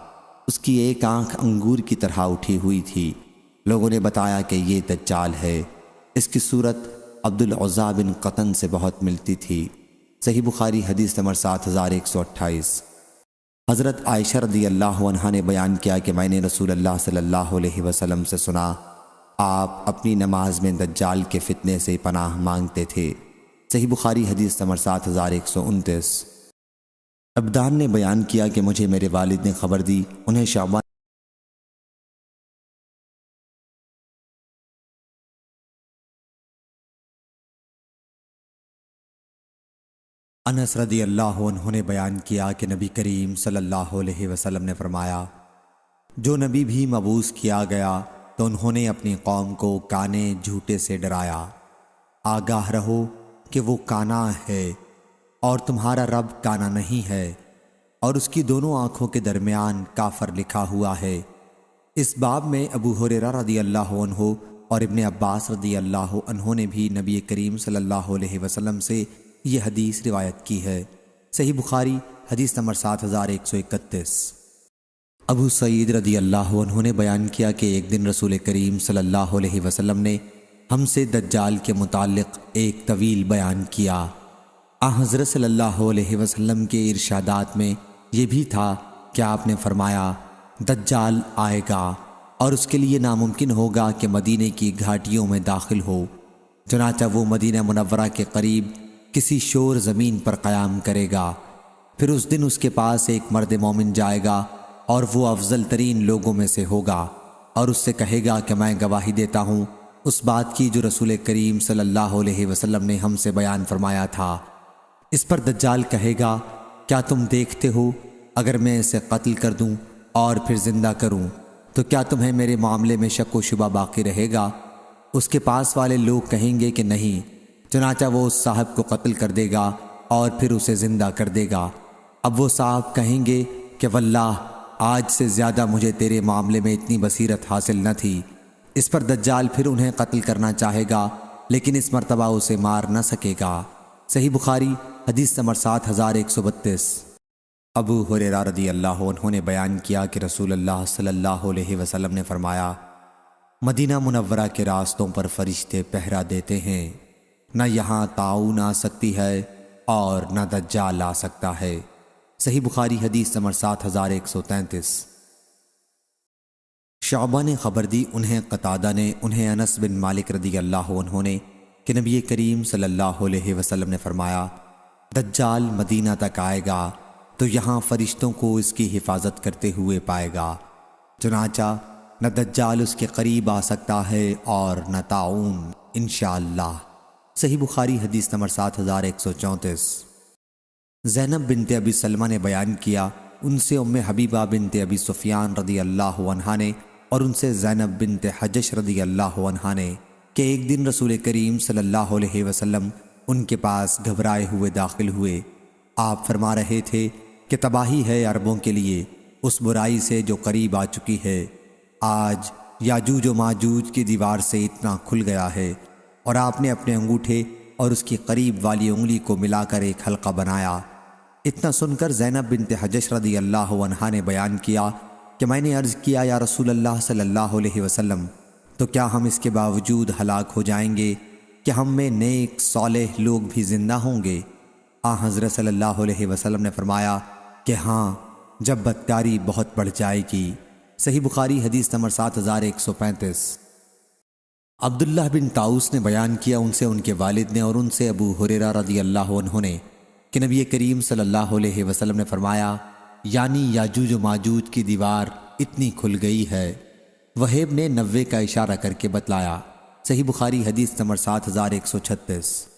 اس کی ایک آنکھ انگور کی طرح اٹھی ہوئی تھی۔ لوگوں نے بتایا کہ یہ دجال ہے۔ اس کی صورت عبدالعزیٰ بن قطن سے بہت ملتی تھی۔ صحیح بخاری حدیث نمبر 7128۔ حضرت عائشہ رضی اللہ عنہا نے بیان کیا کہ میں نے رسول اللہ صلی اللہ علیہ وسلم سے سنا آپ اپنی نماز میں دجال کے فتنے سے پناہ مانگتے تھے۔ صحیح بخاری حدیث نمبر 7129۔ عبدان نے بیان کیا کہ مجھے میرے والد نے خبر دی، انہیں شعبان انس رضی اللہ عنہ نے بیان کیا کہ نبی کریم صلی اللہ علیہ وسلم نے فرمایا جو نبی بھی مبعوث کیا گیا تو انہوں نے اپنی قوم کو کانے جھوٹے سے ڈرایا، آگاہ رہو کہ وہ کانا ہے اور تمہارا رب کانا نہیں ہے، اور اس کی دونوں آنکھوں کے درمیان کافر لکھا ہوا ہے۔ اس باب میں ابو ہریرہ رضی اللہ عنہ اور ابن عباس رضی اللہ عنہ نے بھی نبی کریم صلی اللہ علیہ وسلم سے یہ حدیث روایت کی ہے۔ صحیح بخاری حدیث نمبر 7131۔ ابو سعید رضی اللہ عنہ نے بیان کیا کہ ایک دن رسول کریم صلی اللہ علیہ وسلم نے ہم سے دجال کے متعلق ایک طویل بیان کیا۔ حضرت صلی اللہ علیہ وسلم کے ارشادات میں یہ بھی تھا کہ آپ نے فرمایا دجال آئے گا اور اس کے لیے ناممکن ہوگا کہ مدینے کی گھاٹیوں میں داخل ہو، چنانچہ وہ مدینہ منورہ کے قریب کسی شور زمین پر قیام کرے گا۔ پھر اس دن اس کے پاس ایک مرد مومن جائے گا اور وہ افضل ترین لوگوں میں سے ہوگا، اور اس سے کہے گا کہ میں گواہی دیتا ہوں اس بات کی جو رسول کریم صلی اللہ علیہ وسلم نے ہم سے بیان فرمایا تھا۔ اس پر دجال کہے گا کیا تم دیکھتے ہو اگر میں اسے قتل کر دوں اور پھر زندہ کروں تو کیا تمہیں میرے معاملے میں شک و شبہ باقی رہے گا؟ اس کے پاس والے لوگ کہیں گے کہ نہیں، چنانچہ وہ اس صاحب کو قتل کر دے گا اور پھر اسے زندہ کر دے گا۔ اب وہ صاحب کہیں گے کہ واللہ آج سے زیادہ مجھے تیرے معاملے میں اتنی بصیرت حاصل نہ تھی۔ اس پر دجال پھر انہیں قتل کرنا چاہے گا لیکن اس مرتبہ اسے مار نہ سکے گا۔ صحیح بخاری حدیث نمبر 7132۔ ابو ہریرہ رضی اللہ عنہ نے بیان کیا کہ رسول اللہ صلی اللہ علیہ وسلم نے فرمایا مدینہ منورہ کے راستوں پر فرشتے پہرا دیتے ہیں، نہ یہاں طاعون آ سکتی ہے اور نہ دجال آ سکتا ہے۔ صحیح بخاری حدیث نمبر 7133۔ شعبہ نے خبر دی، انہیں قتادہ نے، انہیں انس بن مالک رضی اللہ عنہ نے کہ نبی کریم صلی اللہ علیہ وسلم نے فرمایا، دجال مدینہ تک آئے گا تو یہاں فرشتوں کو اس کی حفاظت کرتے ہوئے پائے گا، چنانچہ نہ دجال اس کے قریب آ سکتا ہے اور نہ طاعون انشاءاللہ۔ صحیح بخاری حدیث نمبر 7134۔ زینب بنت ابی سلمہ نے بیان کیا، ان سے ام حبیبہ بنت ابی سفیان رضی اللہ عنہا نے اور ان سے زینب بنت حجش رضی اللہ عنہا نے کہ ایک دن رسول کریم صلی اللہ علیہ وسلم ان کے پاس گھبرائے ہوئے داخل ہوئے۔ آپ فرما رہے تھے کہ تباہی ہے عربوں کے لیے اس برائی سے جو قریب آ چکی ہے۔ آج یاجوج و ماجوج کی دیوار سے اتنا کھل گیا ہے، اور آپ نے اپنے انگوٹھے اور اس کی قریب والی انگلی کو ملا کر ایک حلقہ بنایا۔ اتنا سن کر زینب بنت حجش رضی اللہ عنہا نے بیان کیا کہ میں نے عرض کیا، یا رسول اللہ صلی اللہ علیہ وسلم، تو کیا ہم اس کے باوجود ہلاک ہو جائیں گے کہ ہم میں نیک صالح لوگ بھی زندہ ہوں گے؟ حضرت صلی اللہ علیہ وسلم نے فرمایا کہ ہاں، جب بدکاری بہت بڑھ جائے گی۔ صحیح بخاری حدیث نمبر 7135۔ عبداللہ بن طاؤس نے بیان کیا، ان سے ان کے والد نے اور ان سے ابو ہریرہ رضی اللہ عنہ نے کہ نبی کریم صلی اللہ علیہ وسلم نے فرمایا، یعنی یاجوج و ماجوج کی دیوار اتنی کھل گئی ہے۔ وہیب نے 90 کا اشارہ کر کے بتلایا۔ صحیح بخاری حدیث نمبر 7136۔